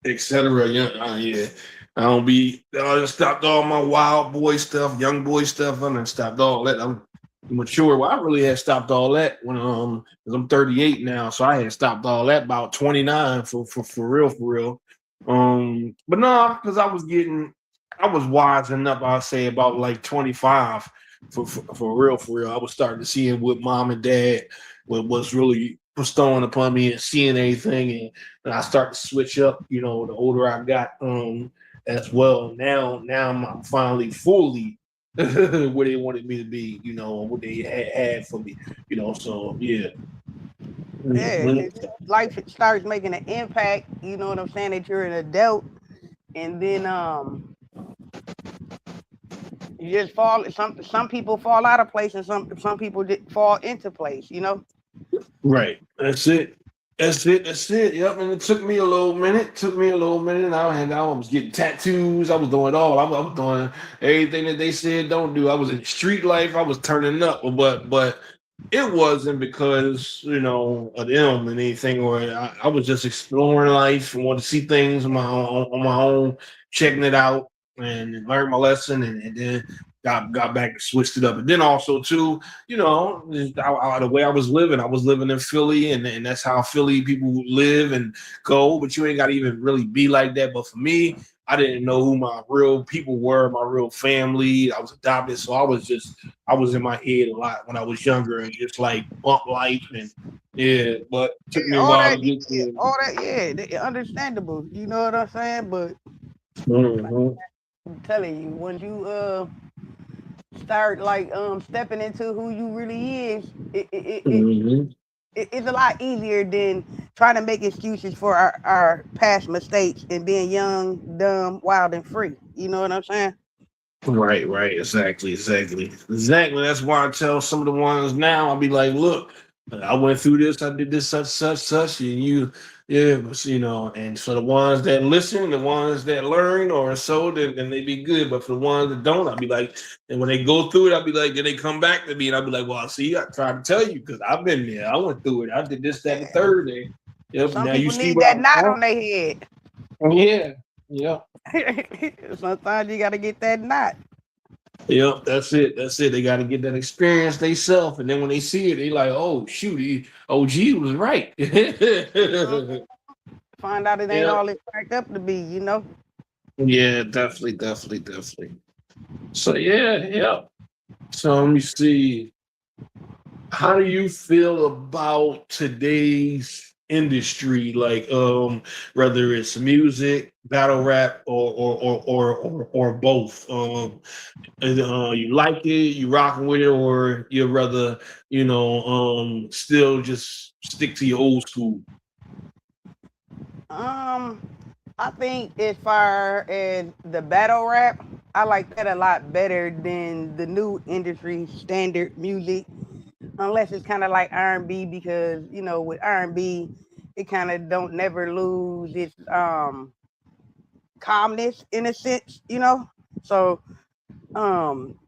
etc. Yeah, yeah. I don't be. I just stopped all my wild boy stuff, young boy stuff. I done stopped all that. I'm mature. Well, I really had stopped all that when 'cause I'm 38 now, so I had stopped all that about 29 for real, for real. But no, because I was wise enough, I'll say about like 25 for real, for real. I was starting to see it with mom and dad, what was really bestowing upon me and seeing everything. And I start to switch up, the older I got as well. Now I'm finally fully where they wanted me to be, what they had for me, so yeah. Yeah, Mhm. 'cause life starts making an impact. You know what I'm saying? That you're an adult, and then you just fall. Some people fall out of place, and some people fall into place. You know? Right. That's it. That's it. That's it. Yep. And it took me a little minute. I was getting tattoos. I was doing I was doing everything that they said don't do. I was in street life. I was turning up, but it wasn't because of them and anything. Or I was just exploring life and wanted to see things on my own, checking it out and learn my lesson, and then got back and switched it up. And then also too, the way I was living in Philly, and that's how Philly people live and go. But you ain't got to even really be like that. But for me, I didn't know who my real people were, my real family. I was adopted, so I was in my head a lot when I was younger, and just like bump life and yeah. But it took me a while to get there. All that, yeah, understandable. You know what I'm saying? But Mhm. I'm telling you, when you start like stepping into who you really is, Mhm. it's a lot easier than trying to make excuses for our past mistakes and being young, dumb, wild, and free. You know what I'm saying? Right, exactly. That's why I tell some of the ones now, I'll be like, look, I went through this, I did this, such, and yeah, but and so the ones that listen, the ones that learn or so, then they be good. But for the ones that don't, I'll be like, and when they go through it, I'll be like, then they come back to me, and I'll be like, well, see, I tried to tell you because I've been there, I went through it, I did this, that, and the third day. Yep, Some now you people see need what that I'm knot saying? on their head. Yeah, yeah. Sometimes you got to get that knot. Yep, that's it. That's it. They got to get that experience themselves, and then when they see it, they like, "Oh shoot, OG was right." Find out it ain't Yeah, all it's cracked up to be. You know. yeah, definitely. So yeah. So let me see. How do you feel about today's industry? Like, whether it's music, battle rap, or both. And, you like it, you rocking with it, or you'd rather, still just stick to your old school. Um, I think as far as the battle rap, I like that a lot better than the new industry standard music, unless it's kind of like R&B because with R&B, it kind of don't never lose its calmness in a sense. So um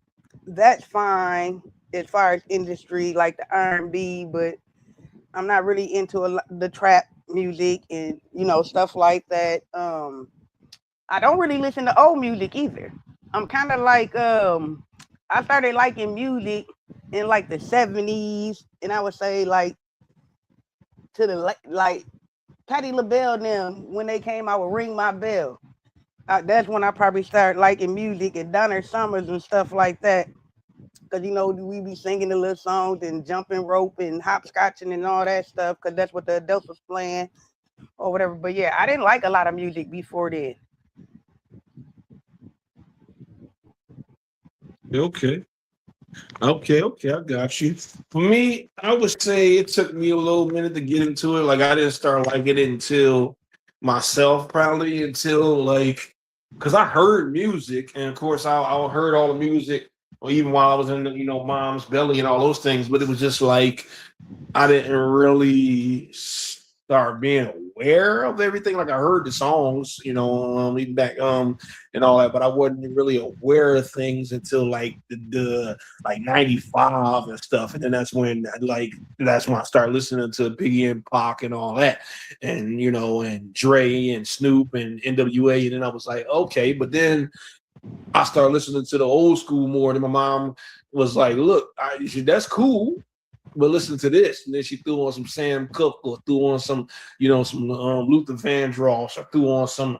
that's fine as far as industry like the R&B, but I'm not really into the trap music and stuff like that. I don't really listen to old music either. I'm kind of like I started liking music in like the 70s, and I would say like to the like Patti LaBelle them when they came I would ring my bell. That's when I probably started liking music and Donna Summers and stuff like that. Cause we be singing the little songs and jumping rope and hopscotching and all that stuff. Cause that's what the adults was playing or whatever. But yeah, I didn't like a lot of music before then. Okay. Okay, I got you. For me, I would say it took me a little minute to get into it. Like I didn't start liking it until myself, probably until like, because I heard music, and of course I heard all the music, or even while I was in mom's belly and all those things. But it was just like I didn't really start being aware of everything. Like I heard the songs, even back and all that, but I wasn't really aware of things until like the like '95 and stuff. And then that's when I started listening to Biggie and Pac and all that, and and Dre and Snoop and NWA. And then I was like, okay, but then I started listening to the old school more. And my mom was like, look, that's cool, but listen to this. And then she threw on some Sam Cooke or threw on some, some Luther Vandross or threw on some,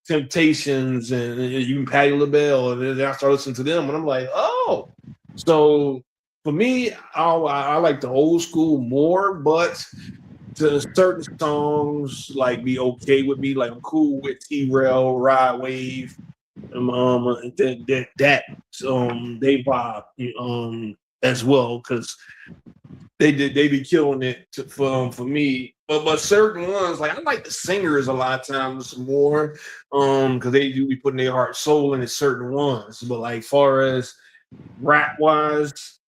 Temptations and even Patti LaBelle. And then I started listening to them and I'm like, oh. So for me, I like the old school more, but to certain songs like be okay with me. Like I'm cool with T-Rail, Ride Wave, they vibe as well because they be killing it for me. But certain ones like I like the singers a lot of times more because they do be putting their heart soul into certain ones. But like far as rap wise,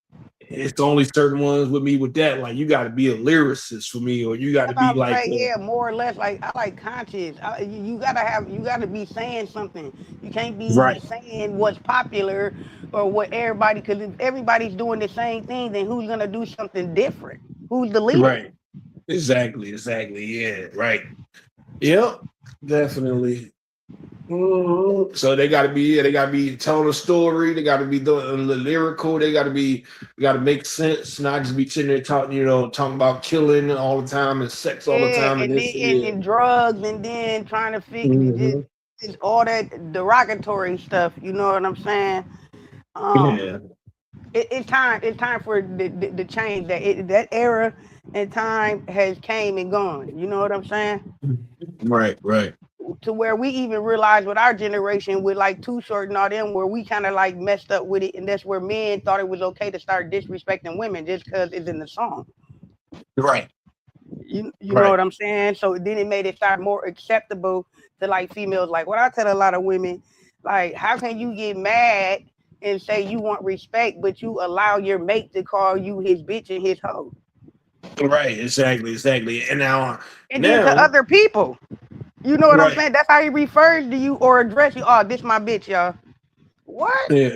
it's only certain ones with me with that. Like you got to be a lyricist for me, or you got to That's what be I'm like, saying. Yeah, more or less. Like I like conscious. You gotta be saying something. You can't be right, saying what's popular or what everybody. Because if everybody's doing the same thing, then who's gonna do something different? Who's the leader? right, exactly, yeah, right, yep, definitely. So they gotta be telling a story. They gotta be doing the lyrical. They gotta make sense, not just be sitting there talking, talking about killing all the time and sex all the Yeah, time and and then this and yeah. and drugs, and then trying to fix Hmm. just all that derogatory stuff. You know what I'm saying? Um, Yeah, it's time. It's time for the change. That era and time has came and gone. You know what I'm saying? right. To where we even realized with our generation, with like Too Short and all them, where we kind of like messed up with it, and that's where men thought it was okay to start disrespecting women just because it's in the song. Right, You know right, what I'm saying? So then it made it start more acceptable to like females. Like what I tell a lot of women, like how can you get mad and say you want respect, but you allow your mate to call you his bitch and his hoe, right. Exactly. And and then to now, other people. You know what I'm right, saying? That's how he refers to you or address you. Oh, this my bitch, y'all. What? yeah.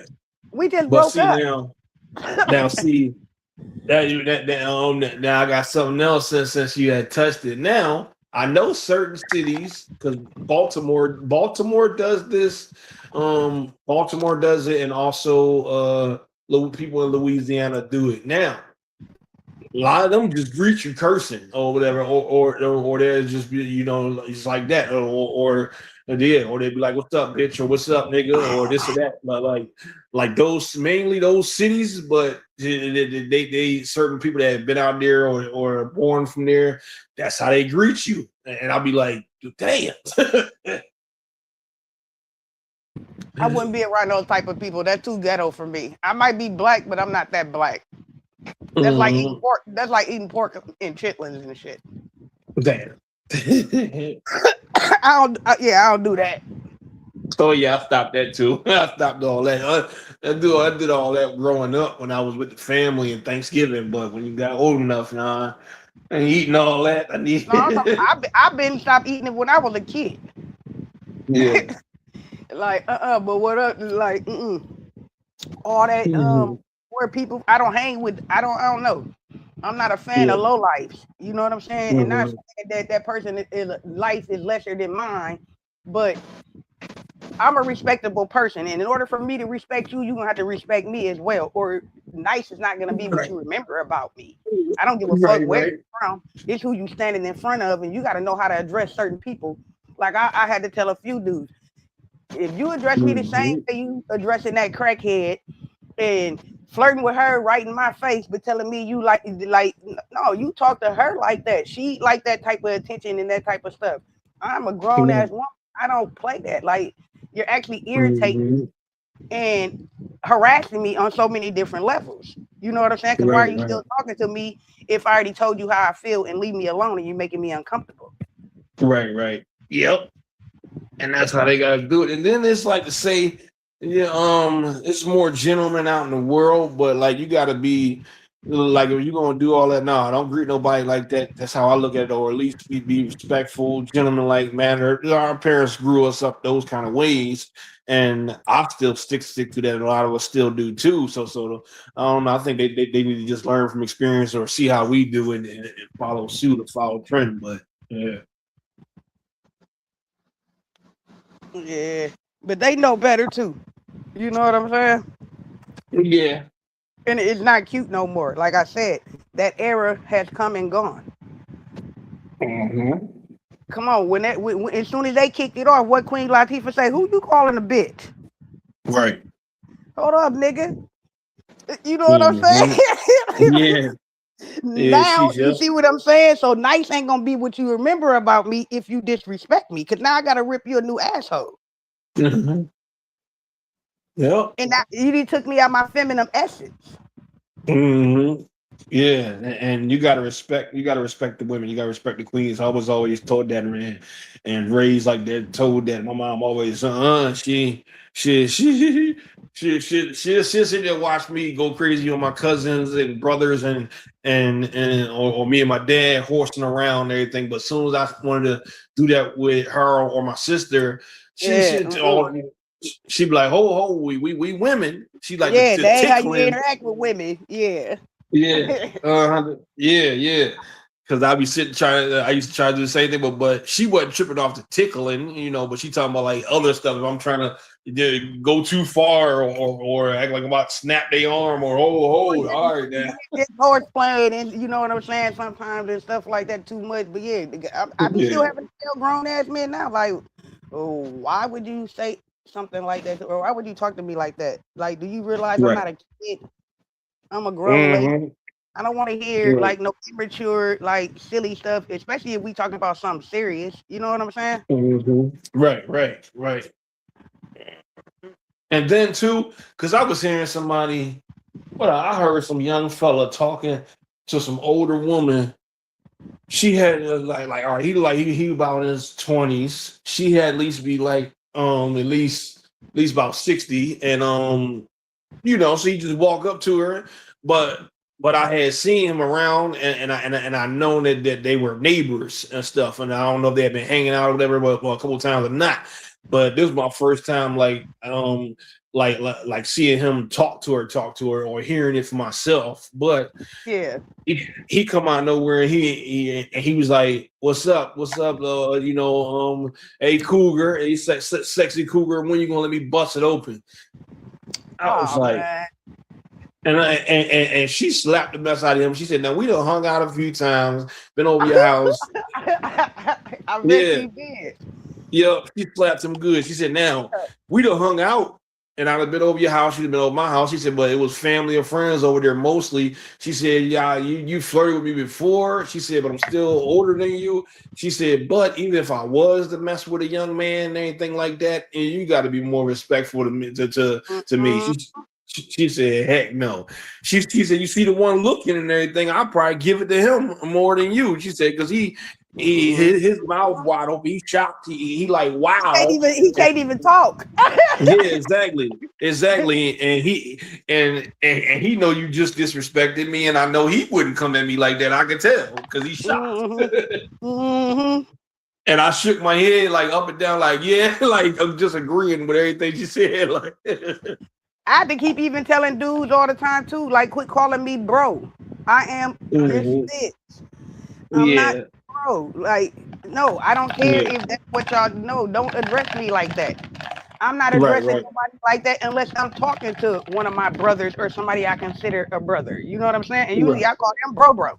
We just But broke see up. now, see now I got something else since you had touched it. Now I know certain cities because Baltimore does this. Baltimore does it, and also people in Louisiana do it now. A lot of them just greet you cursing or whatever, or there's just be, it's like that, yeah, or they'd be like, "What's up, bitch?" or "What's up, nigga?" or this or that. But like those mainly those cities, but they certain people that have been out there or born from there, that's how they greet you, and I'll be like, "Damn." I wouldn't be around those type of people. That's too ghetto for me. I might be black, but I'm not that black. That's like eating Mhm. pork. That's like eating pork and chitlins and shit. Damn. Yeah, I don't do that. Oh yeah, I stopped that too. I stopped all that. I did all that growing up when I was with the family and Thanksgiving. But when you got old enough, nah, I ain't eating all that. I need. No, I've been stopped eating it when I was a kid. Yeah. Like but what up? Like all that Mhm. where people I don't hang with. I don't know. I'm not a fan Yeah. of low lives. You know what I'm saying? And not Mhm. saying that that person is life is lesser than mine, but I'm a respectable person, and in order for me to respect you, you're gonna have to respect me as well. Or nice is not gonna be what Right. you remember about me. I don't give a fuck Right. where Right. you're from. It's who you standing in front of, and you got to know how to address certain people. Like I had to tell a few dudes, if you address me the same Mhm. way you addressing that crackhead and flirting with her right in my face, but telling me you like no, you talk to her like that. She like that type of attention and that type of stuff. I'm a grown ass woman. I don't play that. Like you're actually irritating Mhm. and harassing me on so many different levels. You know what I'm saying? Because why are Right. you Right. still talking to me if I already told you how I feel and leave me alone and you're making me uncomfortable? Right. Yep. And that's how they gotta do it. And then it's like to say, yeah, it's more gentlemen out in the world, but like you gotta be like if you're gonna do all that, no, don't greet nobody like that. That's how I look at it, or at least be respectful, gentleman like manner. Our parents grew us up those kind of ways, and I still stick to that. And a lot of us still do too. So I don't know. I think they need to just learn from experience or see how we do and follow suit or follow trend. But yeah. Yeah. But they know better too. You know what I'm saying? Yeah. And it's not cute no more. Like I said, that era has come and gone. Mhm. Come on, as soon as they kicked it off, what Queen Latifah say? Who you calling a bitch? Right. Hold up, nigga. You know what I'm Mhm. saying? Yeah. Yeah, Now she's you yep. see what I'm saying. So nice ain't gonna be what you remember about me if you disrespect me. Cause now I gotta rip you a new asshole. Mhm. Yep. And that you took me out my feminine essence. Mhm. Yeah, and you gotta respect the women, you gotta respect the queens. I was always told that, man, and raised like that, told that. My mom always, she, she, she sit there and watch me go crazy on my cousins and brothers or me and my dad horsing around and everything. But as soon as I wanted to do that with her or my sister, she Yeah. she she'd be like, ho, we women. She like Yeah, to that ain't how you tickling. interact with women. Yeah. Yeah, yeah. Because I be sitting trying. I used to try to do the same thing, but she wasn't tripping off the tickling, But she talking about like other stuff. If I'm trying to go too far or act like I'm about to snap their arm or all right, now. Just horse playing and you know what I'm saying sometimes and stuff like that too much. But yeah, I be still Yeah, having to tell grown ass men now, like, oh, why would you say something like that, or why would you talk to me like that? Like, do you realize I'm right. not a kid? I'm a grown lady. Hmm. I don't want to hear Right. like no immature, like silly stuff, especially if we talking about something serious. You know what I'm saying? Right. And then too, because I was hearing somebody, I heard some young fella talking to some older woman. She had all right, he about in his 20s. She had at least be like at least about 60. And so he just walk up to her. But I had seen him around and I known that they were neighbors and stuff. And I don't know if they had been hanging out or whatever, but a couple of times or not. But this was my first time like seeing him talk to her or hearing it for myself. But Yeah. he come out of nowhere and he was like, "What's up? What's up? Hey Cougar, hey sexy Cougar, when you gonna let me bust it open?" I was Oh like, man. and she slapped the mess out of him. She said, "Now we done hung out a few times, been over your house." I bet Yeah, she did. yep. She slapped him good. She said, "Now we done hung out." And I'd have been over your house. She'd have been over my house. She said, but it was family or friends over there mostly. She said, yeah, you flirted with me before. She said, but I'm still older than you. She said, but even if I was to mess with a young man and anything like that, and you got to be more respectful to me. To me. Mhm. She said, heck no. She said, you see the one looking and everything, I'll probably give it to him more than you. She said, because Mhm. his mouth wide open. He shocked. He like, wow. He can't even talk. Yeah, exactly. And he know you just disrespected me, and I know he wouldn't come at me like that. I could tell because he's shocked. Hmm. Hmm. And I shook my head like up and down, like yeah, like I'm just agreeing with everything she said. Like, I had to keep even telling dudes all the time too, like quit calling me bro. I am this mhm. bitch. I'm not Yeah, bro. Like, no, I don't care yeah, if that's what y'all know. Don't address me like that. I'm not right, addressing right, nobody like that unless I'm talking to one of my brothers or somebody I consider a brother. You know what I'm saying? And usually right, I call them bro.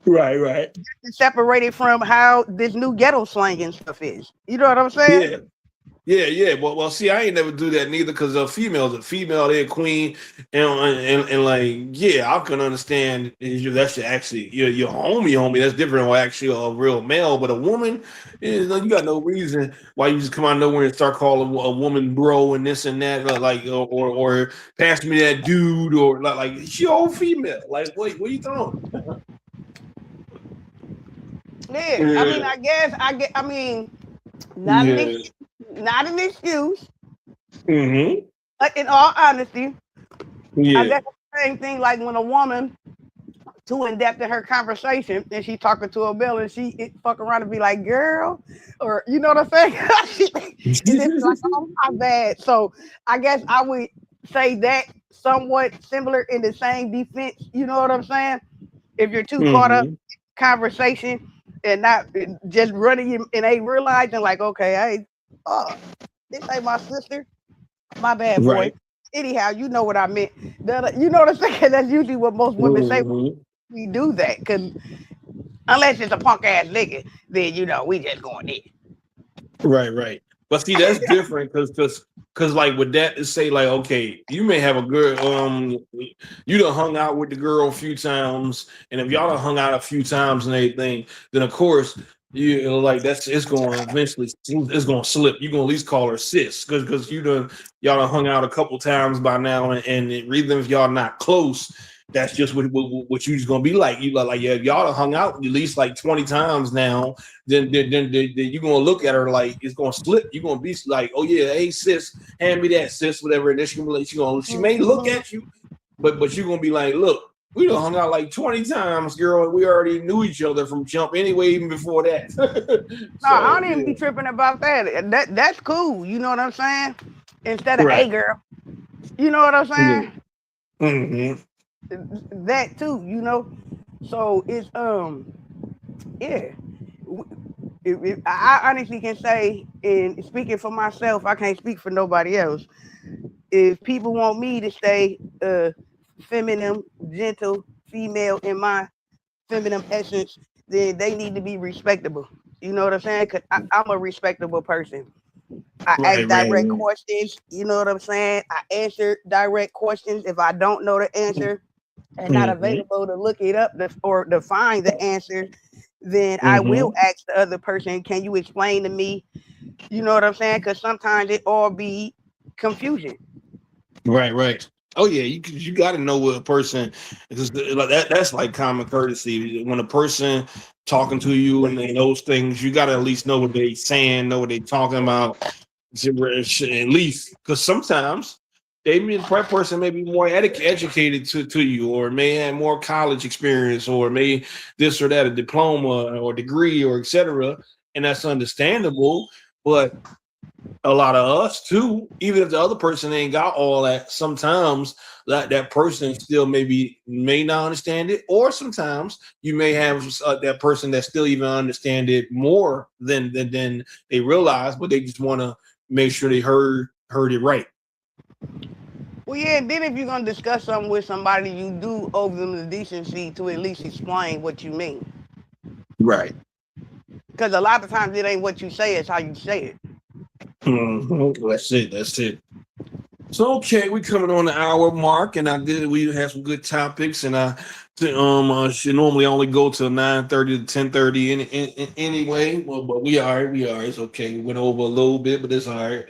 right. Separated from how this new ghetto slang and stuff is. You know what I'm saying? Yeah. Yeah. Well, see, I ain't never do that neither because a female, they're a queen, and like, yeah, I can understand that's actually your homie. That's different, or actually a real male, but a woman, you got no reason why you just come out of nowhere and start calling a woman bro and this and that, or pass me that dude, or like she a whole female. Like, wait, what are you doing? Yeah. I mean, Yeah, I guess I get. I mean, not an yeah, ex- not an excuse, mm-hmm. but in all honesty, I Yeah, guess the same thing like when a woman too in depth in her conversation and she talking to a bill and fuck around and be like, girl, or you know what I'm saying? And then be like, oh my bad. So I guess I would say that somewhat similar in the same defense. You know what I'm saying? If you're too caught up mm-hmm. in conversation and not just running and ain't realizing like, okay, oh, this ain't my sister. My bad, boy. Right. Anyhow, you know what I meant. You know what I'm saying? That's usually what most women say Mhm. we do that because unless it's a punk ass nigga, then we just going in. Right. But see, that's different because like with that to say like, okay, you may have a girl, you done hung out with the girl a few times, and if y'all done hung out a few times and everything, then of course like it's going to eventually it's going to slip. You're going to at least call her sis because y'all done hung out a couple times by now, and even if y'all not close. that's just what you just gonna be like. You like yeah, if y'all done hung out at least like 20 times now, then you're gonna look at her like it's gonna slip. You're gonna be like, oh yeah, hey sis, hand me that sis, whatever. And then she may look at you, but you're gonna be like, look, we done hung out like 20 times, girl, and we already knew each other from jump anyway, even before that. No, I don't even be tripping about that. That's cool. You know what I'm saying? Instead of hey girl. You know what I'm saying? Mm-hmm. That too, you know. So it's yeah. I honestly can say, and speaking for myself, I can't speak for nobody else. If people want me to stay feminine, gentle, female in my feminine essence, then they need to be respectable. You know what I'm saying? Because I'm a respectable person. I ask direct questions. You know what I'm saying? I answer direct questions. If I don't know the answer and not available to look it up or to find the answer, then I will ask the other person, can you explain to me? You know what I'm saying? Because sometimes it all be confusion. Right. Oh yeah, you got to know what a person is like. That's like common courtesy. When a person talking to you and those things, you got to at least know what they saying, know what they talking about. At least because sometimes that person may be more educated to you, or may have more college experience, or may this or that, a diploma or degree, or etc. And that's understandable, but a lot of us too, even if the other person ain't got all that, sometimes that person still may not understand it, or sometimes you may have that person that still even understand it more than they realize, but they just want to make sure they heard it right. Well, yeah, then if you're gonna discuss something with somebody, you do owe them the decency to at least explain what you mean. Right. Because a lot of times it ain't what you say, it's how you say it. That's it. So okay, we coming on the hour mark, and we had some good topics, and I should normally only go till 9:30 to 10:30 anyway. Well, but we are, it's okay. We went over a little bit, but it's all right.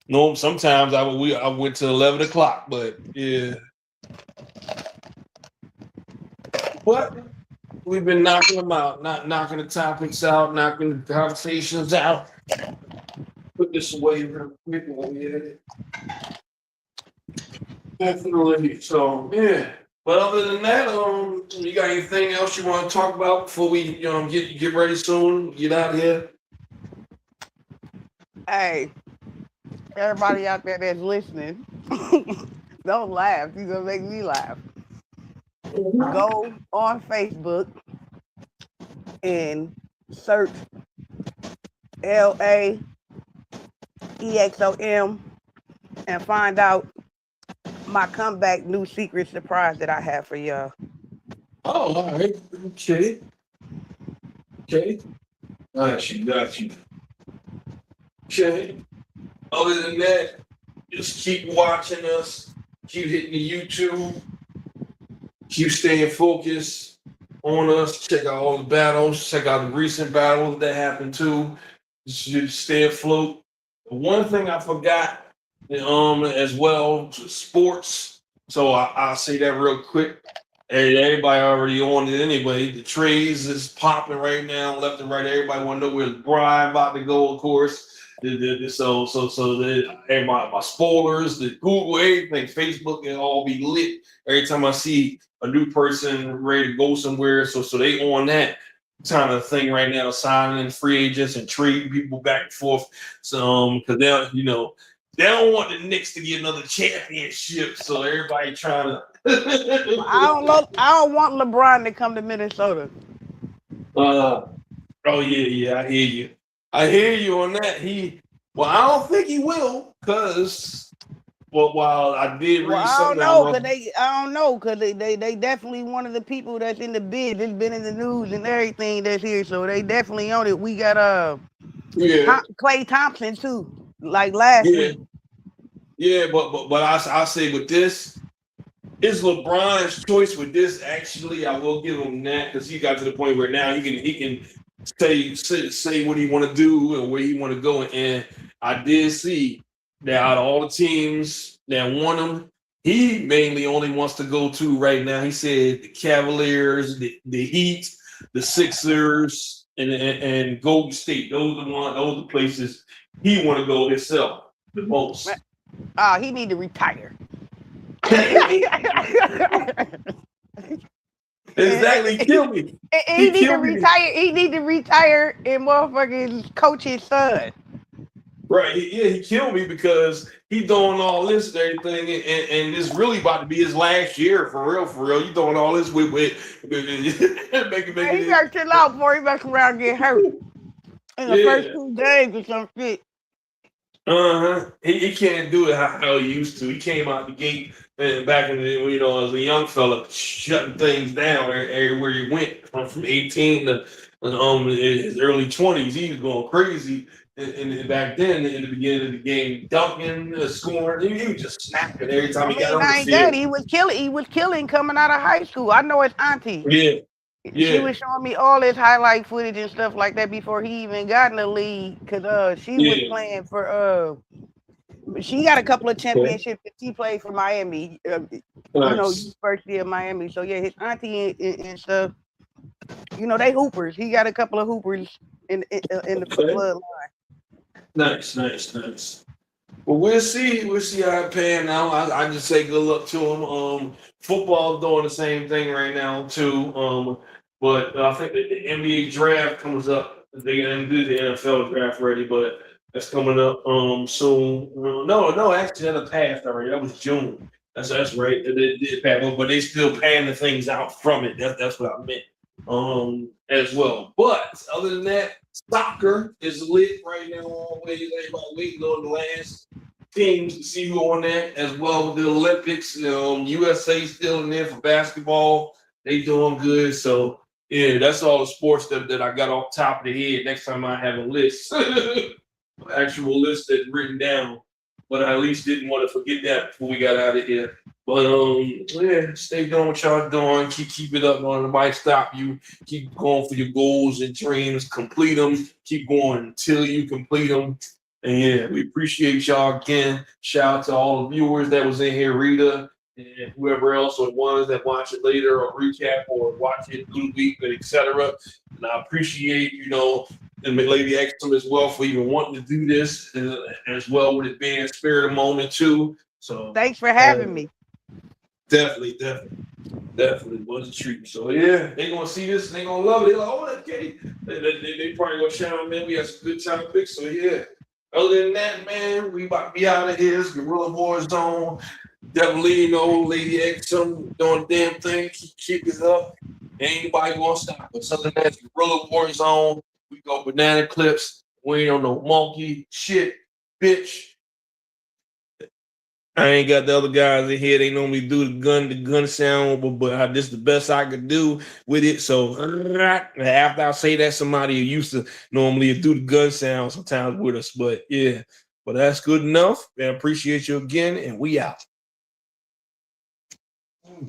No, sometimes I went to 11 o'clock, but yeah. But we've been knocking them out, not knocking the topics out, knocking the conversations out. Put this away real quick. Yeah. Definitely. So yeah. But other than that, you got anything else you want to talk about before we get ready soon? Get out of here. Hey, everybody out there that's listening, don't laugh. You're gonna make me laugh. Go on Facebook and search LAEXOM and find out my comeback new secret surprise that I have for y'all. Oh, all right. Okay. Got you. Okay. Other than that, just keep watching us. Keep hitting the YouTube. Keep staying focused on us. Check out all the battles. Check out the recent battles that happened too. Just stay afloat. One thing I forgot, as well, sports. So I'll say that real quick. Hey, everybody already on it anyway. The trades is popping right now, left and right. Everybody want to know where Brian about to go, of course. Everybody, my spoilers, the Google, everything, Facebook, it all be lit every time I see a new person ready to go somewhere. So they on that kind of thing right now, signing free agents and trading people back and forth. So because they don't want the Knicks to get another championship. So everybody trying to. I don't want LeBron to come to Minnesota. Oh yeah, I hear you on that. I don't think he will, because while I did read something, I don't know, cause they definitely one of the people that's in the bid. That's been in the news and everything that's here, so they definitely on it. We got Klay Thompson too, like last week. Yeah, but I say with this. It's LeBron's choice with this. Actually, I will give him that, because he got to the point where now he can say what he want to do and where he want to go. And I did see that out of all the teams that won him, he mainly only wants to go to right now. He said the Cavaliers, the Heat, the Sixers, and Golden State. Those are the places he want to go himself the most. He need to retire. Exactly, kill me. He need to retire. He need to retire and motherfucking coach his son. Right, he killed me because he doing all this and everything, and it's really about to be his last year for real. You doing all this with He better chill out before he mess around and get hurt in the first 2 games or some shit. He can't do it how he used to. He came out the gate and back in the, as a young fella, shutting things down everywhere he went from 18 to his early 20s. He was going crazy. And back then, in the beginning of the game, dunking, scoring, he was just snapping every time he got on the field. He was killing coming out of high school. I know his auntie. She was showing me all his highlight footage and stuff like that before he even got in the league. Cause she was playing for she got a couple of championships that she played for Miami. University of Miami. So yeah, his auntie and stuff. They hoopers. He got a couple of hoopers in the bloodline. Nice. Well, we'll see how it pan out. I just say good luck to him. Football's doing the same thing right now too. But I think the NBA draft comes up. They didn't do the NFL draft ready, but that's coming up soon. No, actually that passed already. That was June. That's right. It did pass, but they still panning things out from it. That's what I meant. As well. But other than that, soccer is lit right now. Always everybody waiting on the last teams to see who on that, as well with the Olympics. USA still in there for basketball. They doing good. So yeah, that's all the sports that I got off top of the head. Next time I have a list, actual list that's written down. But I at least didn't want to forget that before we got out of here. But stay doing what y'all doing. Keep it up. Nobody stop you. Keep going for your goals and dreams. Complete them. Keep going until you complete them. And yeah, we appreciate y'all again. Shout out to all the viewers that was in here, Rita, and whoever else, or the ones that watch it later or recap or watch it through the week, etc. And I appreciate, and Lady Exum as well for even wanting to do this, as well with it being a spirit of moment too. So thanks for having me. Definitely was a treat. So yeah, they gonna see this and they gonna love it. They're like, oh, okay. They probably gonna shout out, man. We had some good time picks. So yeah. Other than that, man, we about to be out of here. It's Guerrilla War Zone. Devilino, Lady X, doing damn thing. Keep it up. Ain't nobody gonna stop us. Other than that, it's Guerrilla War Zone. We go banana clips. We ain't on no monkey shit, bitch. I ain't got the other guys in here. They normally do the gun sound, but this is the best I could do with it. So after I say that, somebody who used to normally do the gun sound sometimes with us. But yeah, but that's good enough. I appreciate you again, and we out.